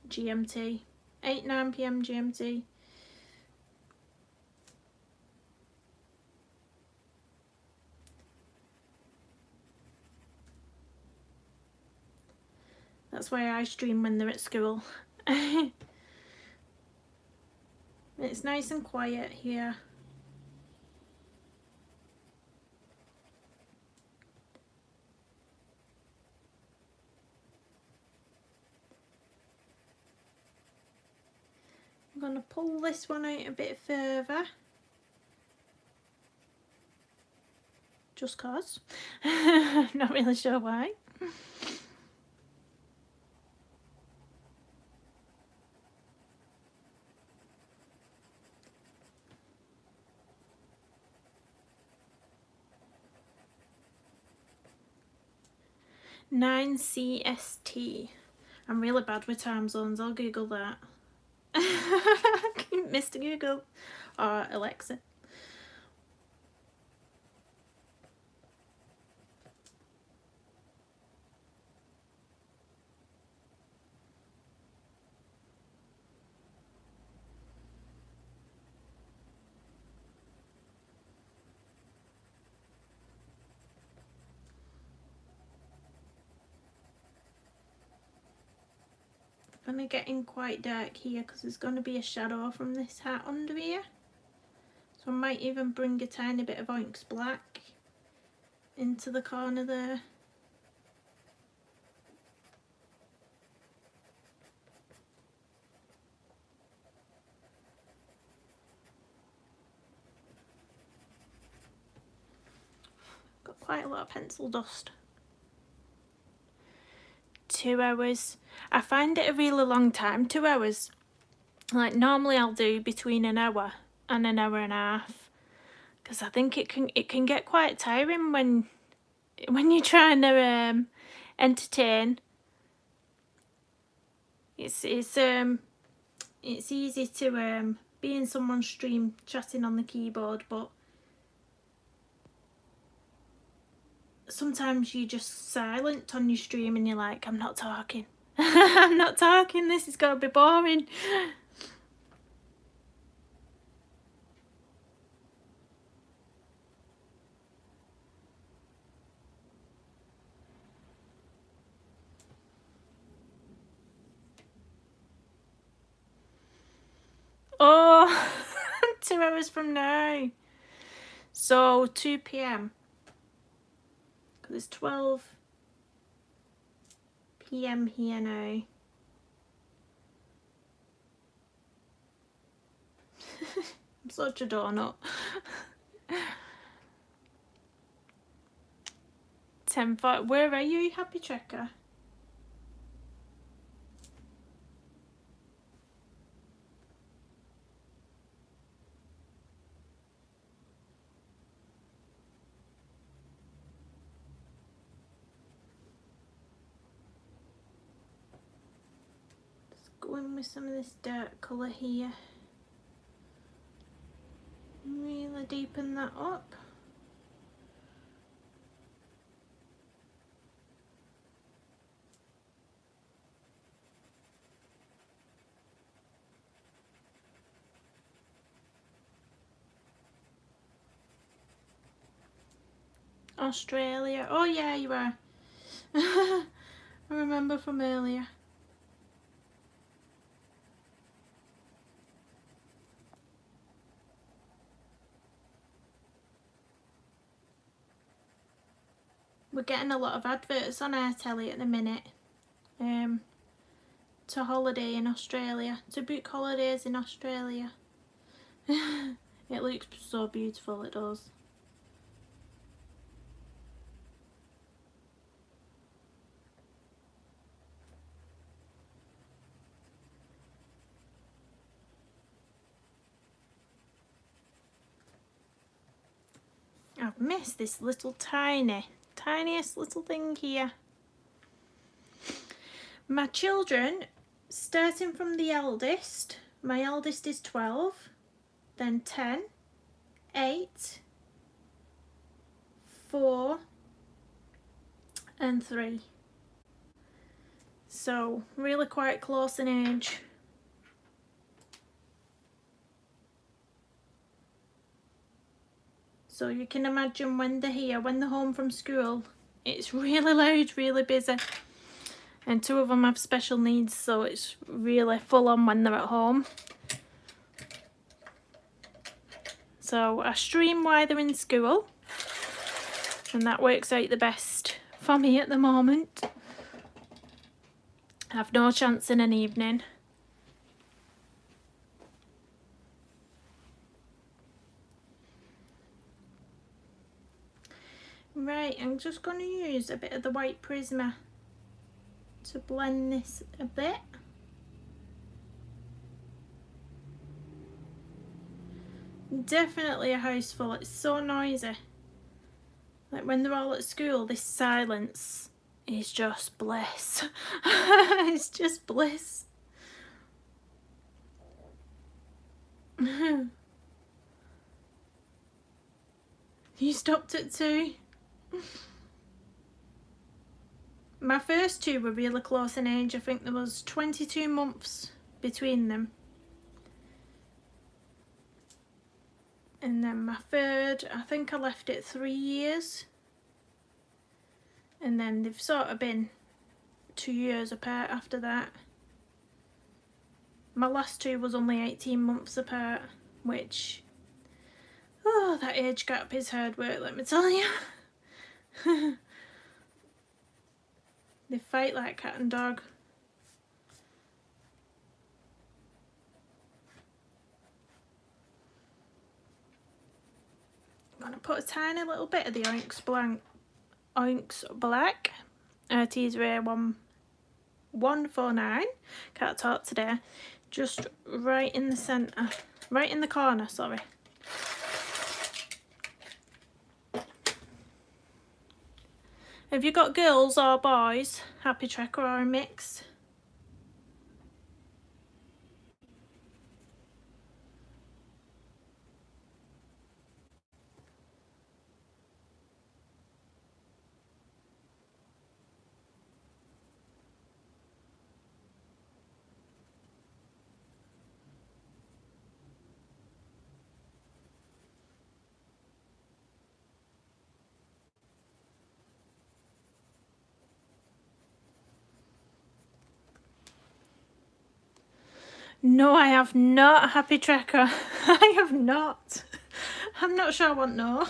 GMT. 8, 9 PM GMT. That's why I stream when they're at school. It's nice and quiet here. I'm going to pull this one out a bit further. Just cause. Not really sure why. Nine CST. I'm really bad with time zones. I'll Google that. Mr. Google or Alexa. Gonna get in quite dark here because there's going to be a shadow from this hat under here, so I might even bring a tiny bit of Oinks Black into the corner there. Got quite a lot of pencil dust. 2 hours. I find it a really long time, 2 hours. Like normally I'll do between an hour and an hour and a half, because I think it can get quite tiring when you're trying to entertain. It's easy to be in someone's stream chatting on the keyboard, but sometimes you're just silent on your stream and you're like, I'm not talking. I'm not talking, this is gonna be boring. Oh, 2 hours from now. So 2 PM. Because it's 12 PM here now. I'm such a donut. 10:40. Where are you, Happy Trekker? Go in with some of this dark colour here. Really deepen that up. Australia. Oh yeah, you are. I remember from earlier. We're getting a lot of adverts on our telly at the minute. To holiday in Australia, to book holidays in Australia. It looks so beautiful, it does. I've missed this little tiniest little thing here. My children, starting from the eldest, my eldest is 12, then 10, 8, 4 and 3. So really quite close in age. So you can imagine when they're here, when they're home from school, it's really loud, really busy. And 2 of them have special needs, so it's really full on when they're at home. So I stream while they're in school, and that works out the best for me at the moment. I have no chance in an evening. Right, I'm just going to use a bit of the white Prisma to blend this a bit. Definitely a house full. It's so noisy. Like when they're all at school, this silence is just bliss. It's just bliss. You stopped at 2. My first 2 were really close in age. I think there was 22 months between them. And then my third, I think I left it 3 years. And then they've sort of been 2 years apart after that. My last 2 was only 18 months apart, which, oh, that age gap is hard work, let me tell you. They fight like cat and dog. I'm going to put a tiny little bit of the Onyx Black Arties Rare 149, can't talk today, just right in the centre, right in the corner, sorry. Have you got girls or boys? Happy Tracker or a mix? No, I have not, Happy Tracker. I have not. I'm not sure I want no.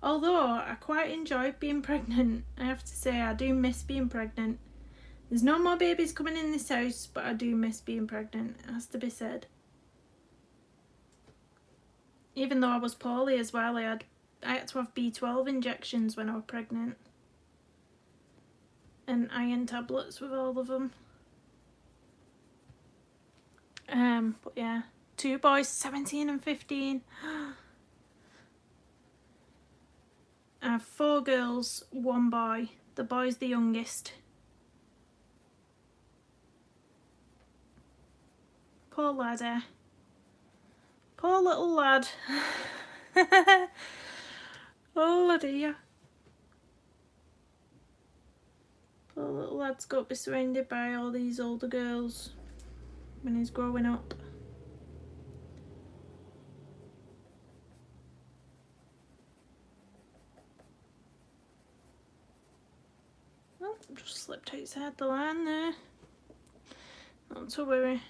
Although I quite enjoyed being pregnant. I have to say, I do miss being pregnant. There's no more babies coming in this house, but I do miss being pregnant. It has to be said. Even though I was poorly as well, I had to have B12 injections when I was pregnant. And iron tablets with all of them. But yeah, 2 boys, 17 and 15. I have 4 girls, 1 boy. The boy's the youngest. Poor lad, poor little lad. Oh dear. Poor little lad's got to be surrounded by all these older girls when he's growing up. just slipped outside the line there. Not to worry.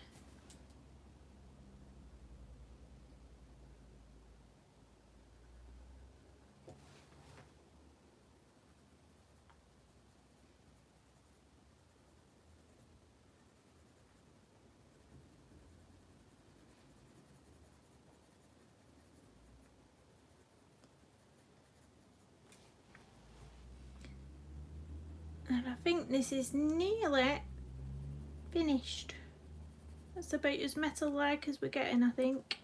And I think this is nearly finished. That's about as metal-like as we're getting, I think.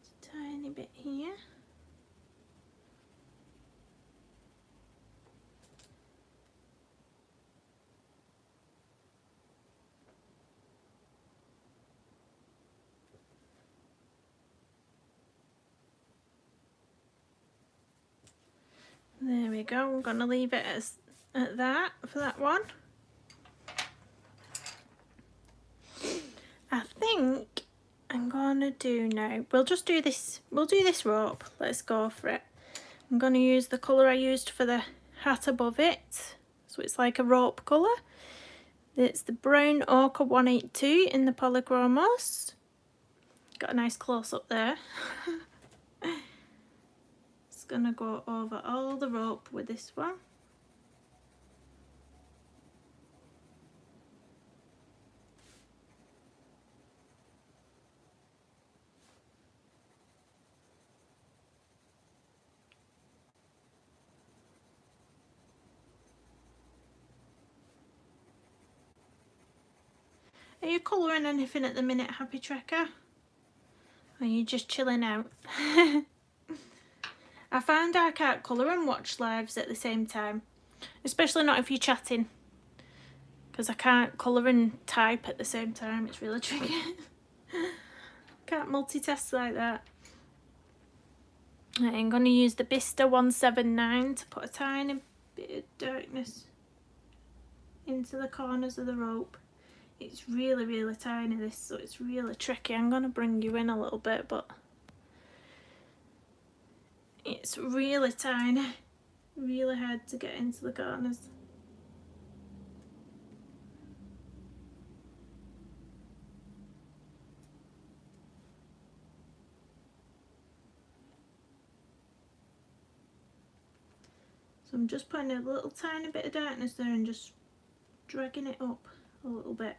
Just a tiny bit here. There we go. I'm going to leave it at that for that one. I think I'm going to do now. We'll just do this. We'll do this rope. Let's go for it. I'm going to use the colour I used for the hat above it. So it's like a rope colour. It's the Brown Ochre 182 in the Polychromos. Got a nice close up there. Gonna go over all the rope with this one. Are you colouring anything at the minute, Happy Trekker? Or are you just chilling out? I find I can't colour and watch lives at the same time, especially not if you're chatting, because I can't colour and type at the same time. It's really tricky. Can't multitask like that. Right, I'm going to use the Bista 179 to put a tiny bit of darkness into the corners of the rope. It's really, really tiny, this, so it's really tricky. I'm going to bring you in a little bit, but it's really tiny, really hard to get into the corners. So I'm just putting a little tiny bit of darkness there and just dragging it up a little bit.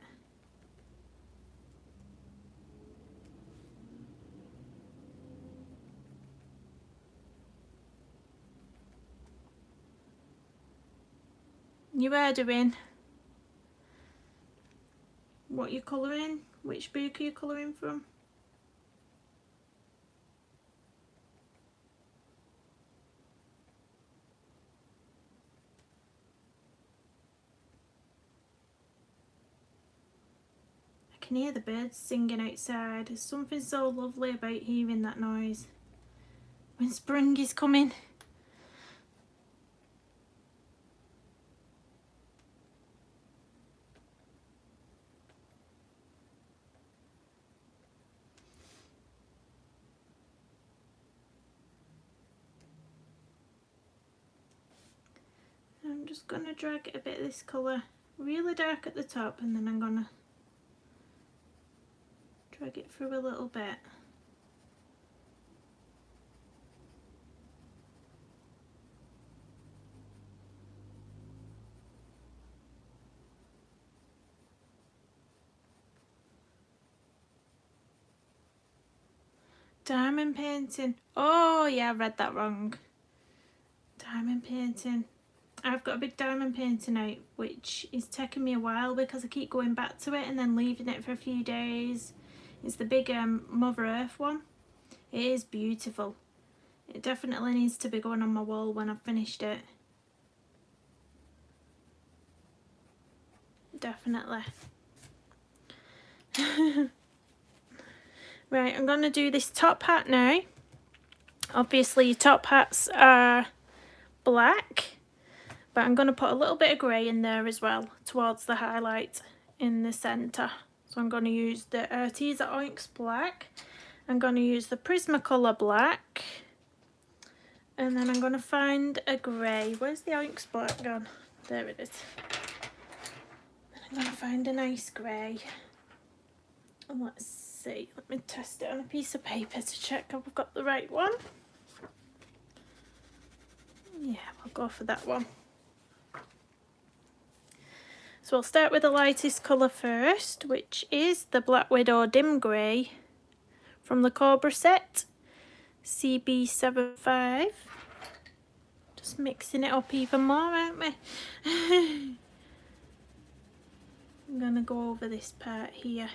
You are doing what you're colouring, which book are you colouring from? I can hear the birds singing outside. There's something so lovely about hearing that noise when spring is coming. I'm just going to drag a bit of this colour really dark at the top, and then I'm going to drag it through a little bit. Diamond painting. Oh yeah, I read that wrong. Diamond painting. I've got a big diamond painting out, which is taking me a while because I keep going back to it and then leaving it for a few days. It's the big Mother Earth one. It is beautiful. It definitely needs to be going on my wall when I've finished it. Definitely. Right, I'm going to do this top hat now. Obviously top hats are black, but I'm going to put a little bit of grey in there as well towards the highlight in the centre. So I'm going to use the Arteza Oinks black, I'm going to use the Prismacolor black, and then I'm going to find a grey. Where's the Onyx black gone? There it is. I'm going to find a nice grey. And let's see, let me test it on a piece of paper to check if I've got the right one. Yeah, we'll go for that one. So we'll start with the lightest colour first, which is the Black Widow Dim Grey from the Cobra set, CB75. Just mixing it up even more, aren't we? I'm going to go over this part here.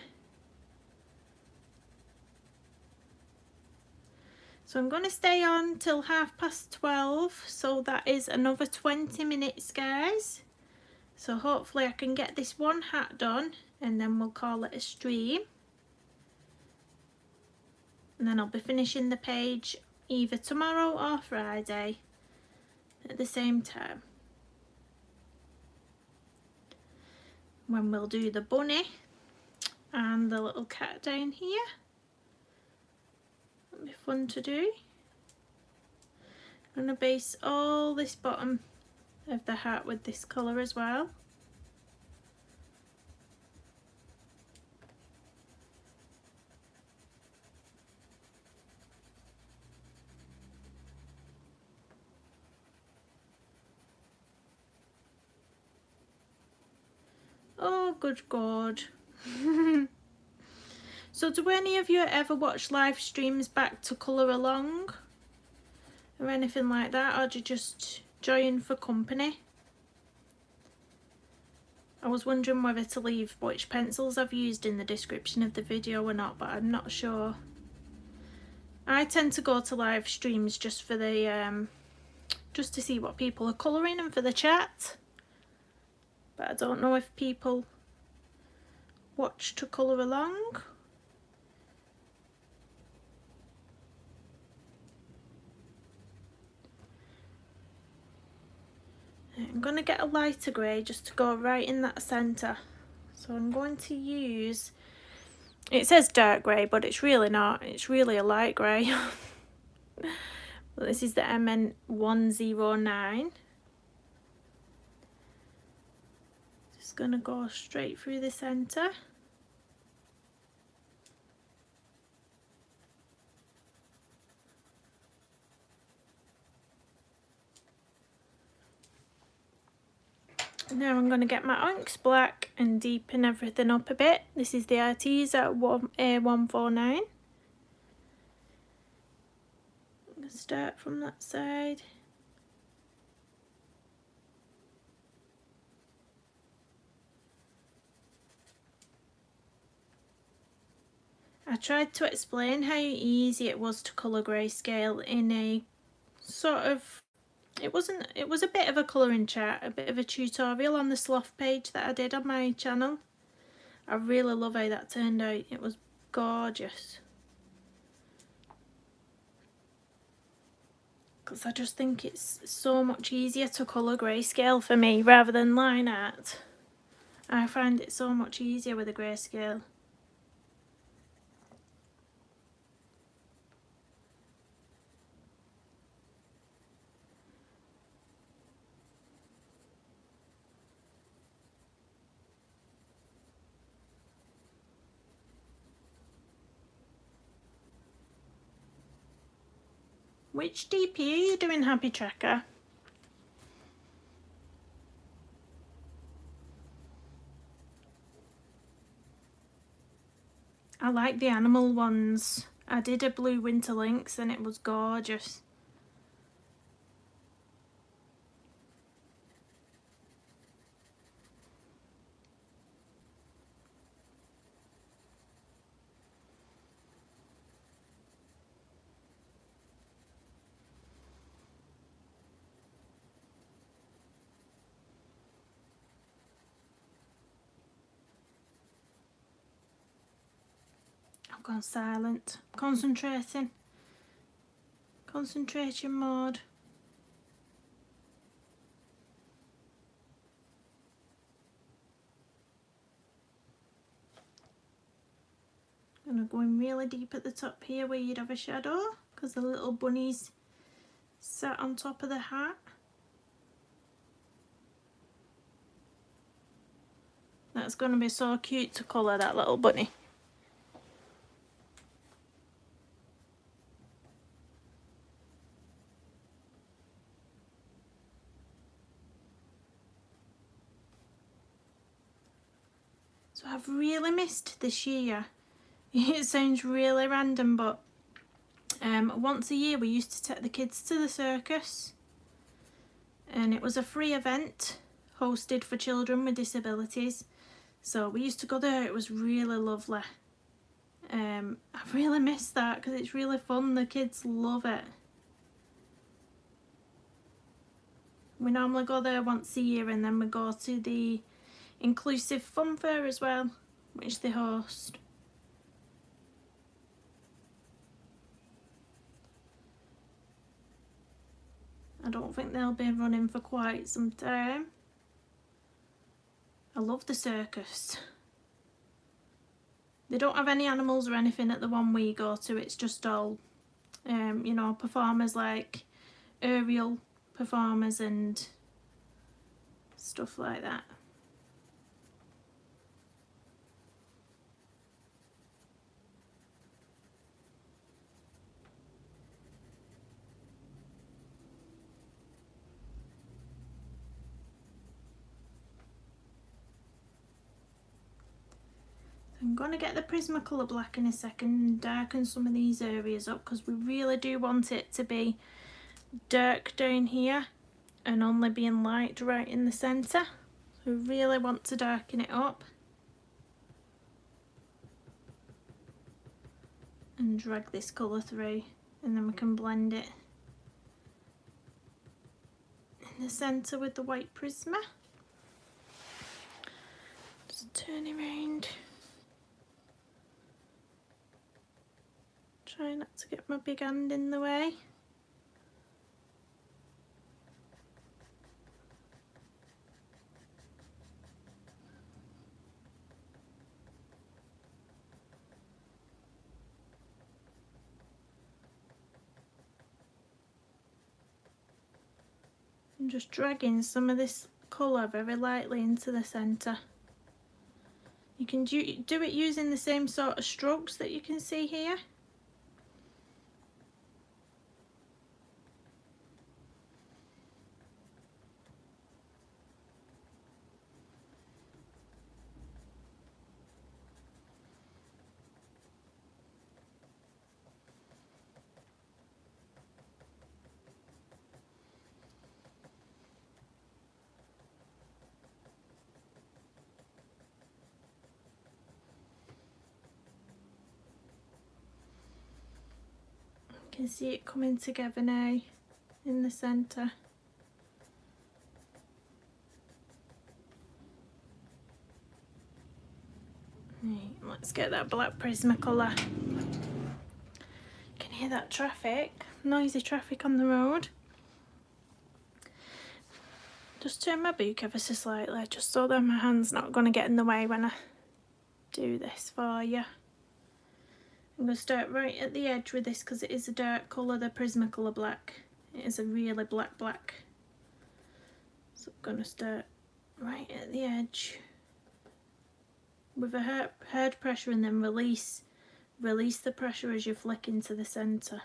So I'm going to stay on till 12:30, so that is another 20 minutes, guys. So hopefully I can get this one hat done, and then we'll call it a stream. And then I'll be finishing the page either tomorrow or Friday at the same time, when we'll do the bunny and the little cat down here. That'll be fun to do. I'm going to base all this bottom of the hat with this colour as well. Oh, good God. So do any of you ever watch live streams back to colour along or anything like that, or do you just join for company? I was wondering whether to leave which pencils I've used in the description of the video or not, but I'm not sure. I tend to go to live streams just for the just to see what people are colouring and for the chat, but I don't know if people watch to colour along. I'm going to get a lighter grey just to go right in that centre. So I'm going to use, it says dark grey, but it's really not, it's really a light grey. This is the MN109. Just going to go straight through the centre. Now I'm going to get my Onyx black and deepen everything up a bit. This is the Arteza at 149. I'm going to start from that side. I tried to explain how easy it was to colour grayscale in a sort of, it was a bit of a colouring chat, a bit of a tutorial on the sloth page that I did on my channel. I really love how that turned out. It was gorgeous. Because I just think it's so much easier to colour grayscale for me rather than line art. I find it so much easier with a grayscale. Which DP are you doing, Happy Tracker? I like the animal ones. I did a blue winter lynx and it was gorgeous. I've gone silent. Concentrating. Concentration mode. I'm going to I'm going really deep at the top here where you'd have a shadow, because the little bunny's sat on top of the hat. That's going to be so cute to colour, that little bunny. So I've really missed this year. It sounds really random, but once a year we used to take the kids to the circus, and it was a free event hosted for children with disabilities. So we used to go there. It was really lovely. I really miss that because it's really fun. The kids love it. We normally go there once a year, and then we go to the inclusive fun fair as well, which they host. I don't think they'll be running for quite some time. I love the circus. They don't have any animals or anything at the one we go to. It's just all, you know, performers like aerial performers and stuff like that. I'm going to get the Prismacolor black in a second and darken some of these areas up, because we really do want it to be dark down here and only being light right in the centre. So we really want to darken it up and drag this colour through, and then we can blend it in the centre with the white Prisma. Just turn it around. Try not to get my big hand in the way. I'm just dragging some of this colour very lightly into the centre. You can do it using the same sort of strokes that you can see here. You can see it coming together now in the centre. Right, let's get that black Prismacolor. You can hear that traffic, noisy traffic on the road. Just turn my book ever so slightly, just so that my hand's not going to get in the way when I do this for you. I'm going to start right at the edge with this because it is a dark colour, the Prismacolor black. It is a really black. So I'm going to start right at the edge with a hard pressure, and then release the pressure as you flick into the centre.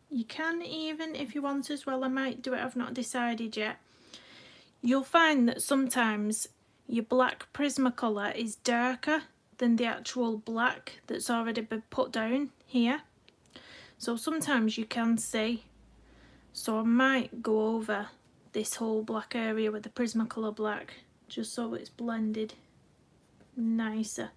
You can even, if you want as well, I might do it, I've not decided yet. You'll find that sometimes your black Prismacolor is darker than the actual black that's already been put down here. So sometimes you can see. So I might go over this whole black area with the Prismacolor black, just so it's blended nicer.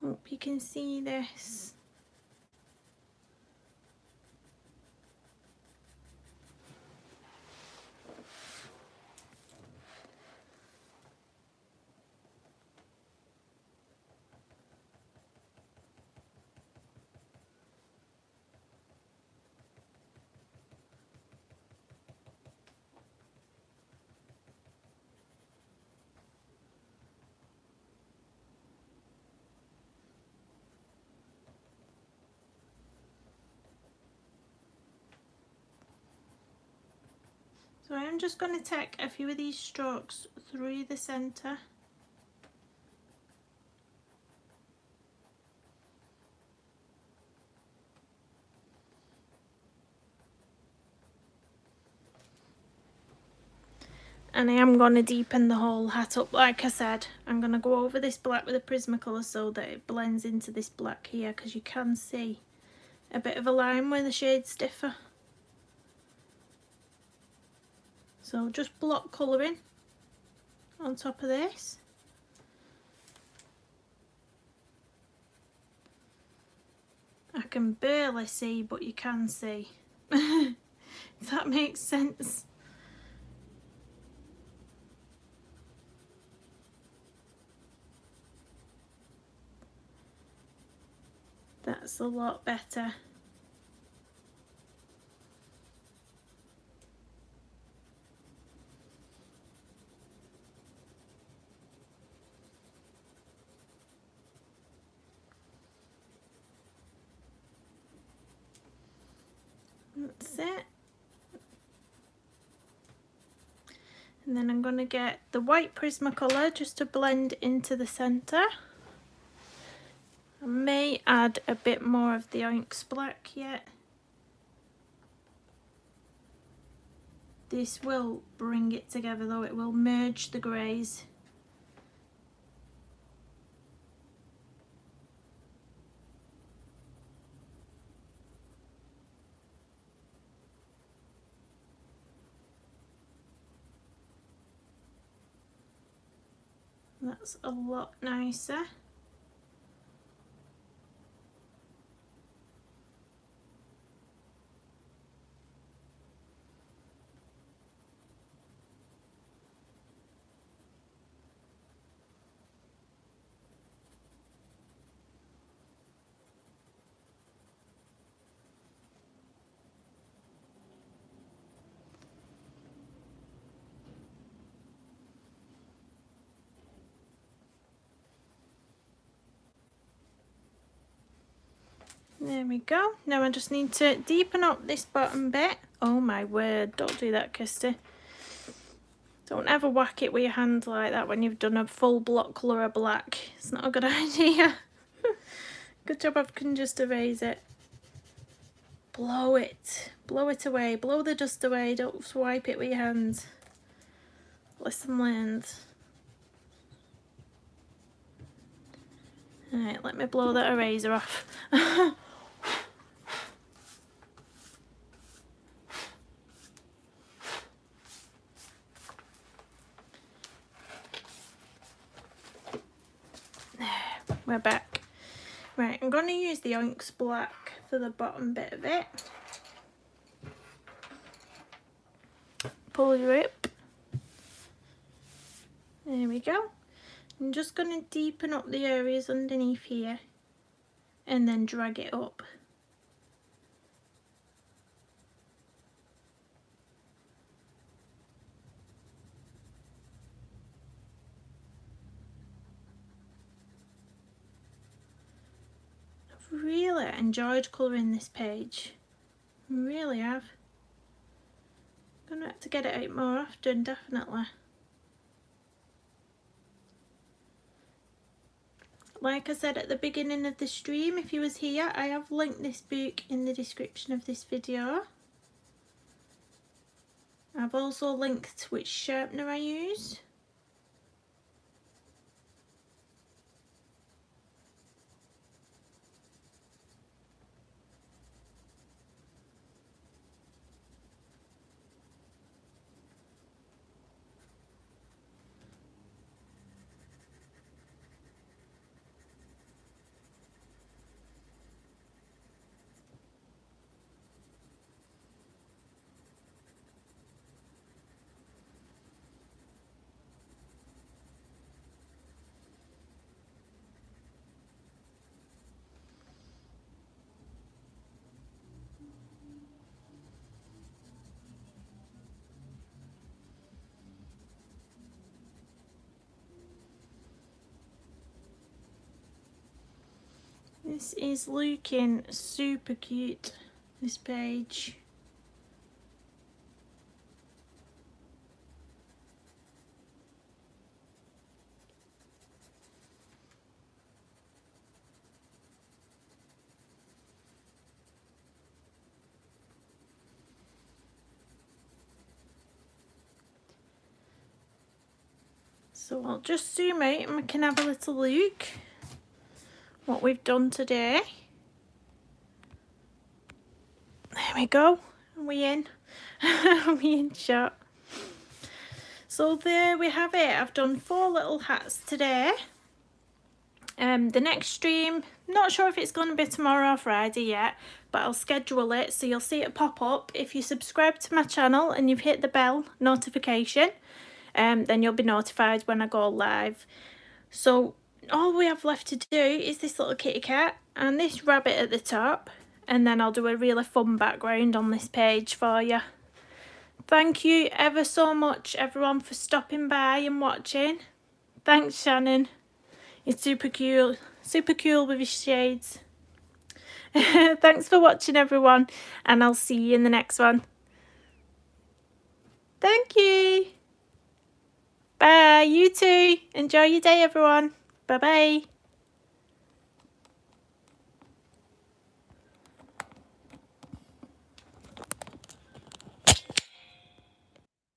Hope you can see this. So I'm just going to take a few of these strokes through the centre. And I am going to deepen the whole hat up. Like I said, I'm going to go over this black with a Prismacolor so that it blends into this black here, because you can see a bit of a line where the shade's stiffer. So just block colouring on top of this. I can barely see, but you can see. If that makes sense. That's a lot better. That's it. And then I'm going to get the white Prismacolor just to blend into the centre. I may add a bit more of the Onyx black yet. This will bring it together though, it will merge the greys. That's a lot nicer. There we go. Now I just need to deepen up this bottom bit. Oh my word, don't do that, Kirsty. Don't ever whack it with your hand like that when you've done a full block colour of black. It's not a good idea. Good job I can just erase it. Blow it. Blow it away. Blow the dust away. Don't swipe it with your hands. Lesson learned. Alright, let me blow that eraser off. We're back. Right, I'm going to use the Onyx black for the bottom bit of it. Pull your rip. There we go. I'm just going to deepen up the areas underneath here and then drag it up. I've really enjoyed colouring this page. I really have. I'm going to have to get it out more often, definitely. Like I said at the beginning of the stream, if you was here, I have linked this book in the description of this video. I've also linked which sharpener I use. This is looking super cute, this page. So I'll just zoom out and we can have a little look what we've done today. There we go. Are we in? Are we in shot? So there we have it. I've done 4 little hats today. The next stream, not sure if it's going to be tomorrow or Friday yet, but I'll schedule it so you'll see it pop up. If you subscribe to my channel and you've hit the bell notification, then you'll be notified when I go live. So all we have left to do is this little kitty cat and this rabbit at the top, and then I'll do a really fun background on this page for you. Thank you ever so much everyone for stopping by and watching. Thanks Shannon, you're super cool with your shades. Thanks for watching everyone, and I'll see you in the next one. Thank you. Bye, you too. Enjoy your day everyone. Bye bye.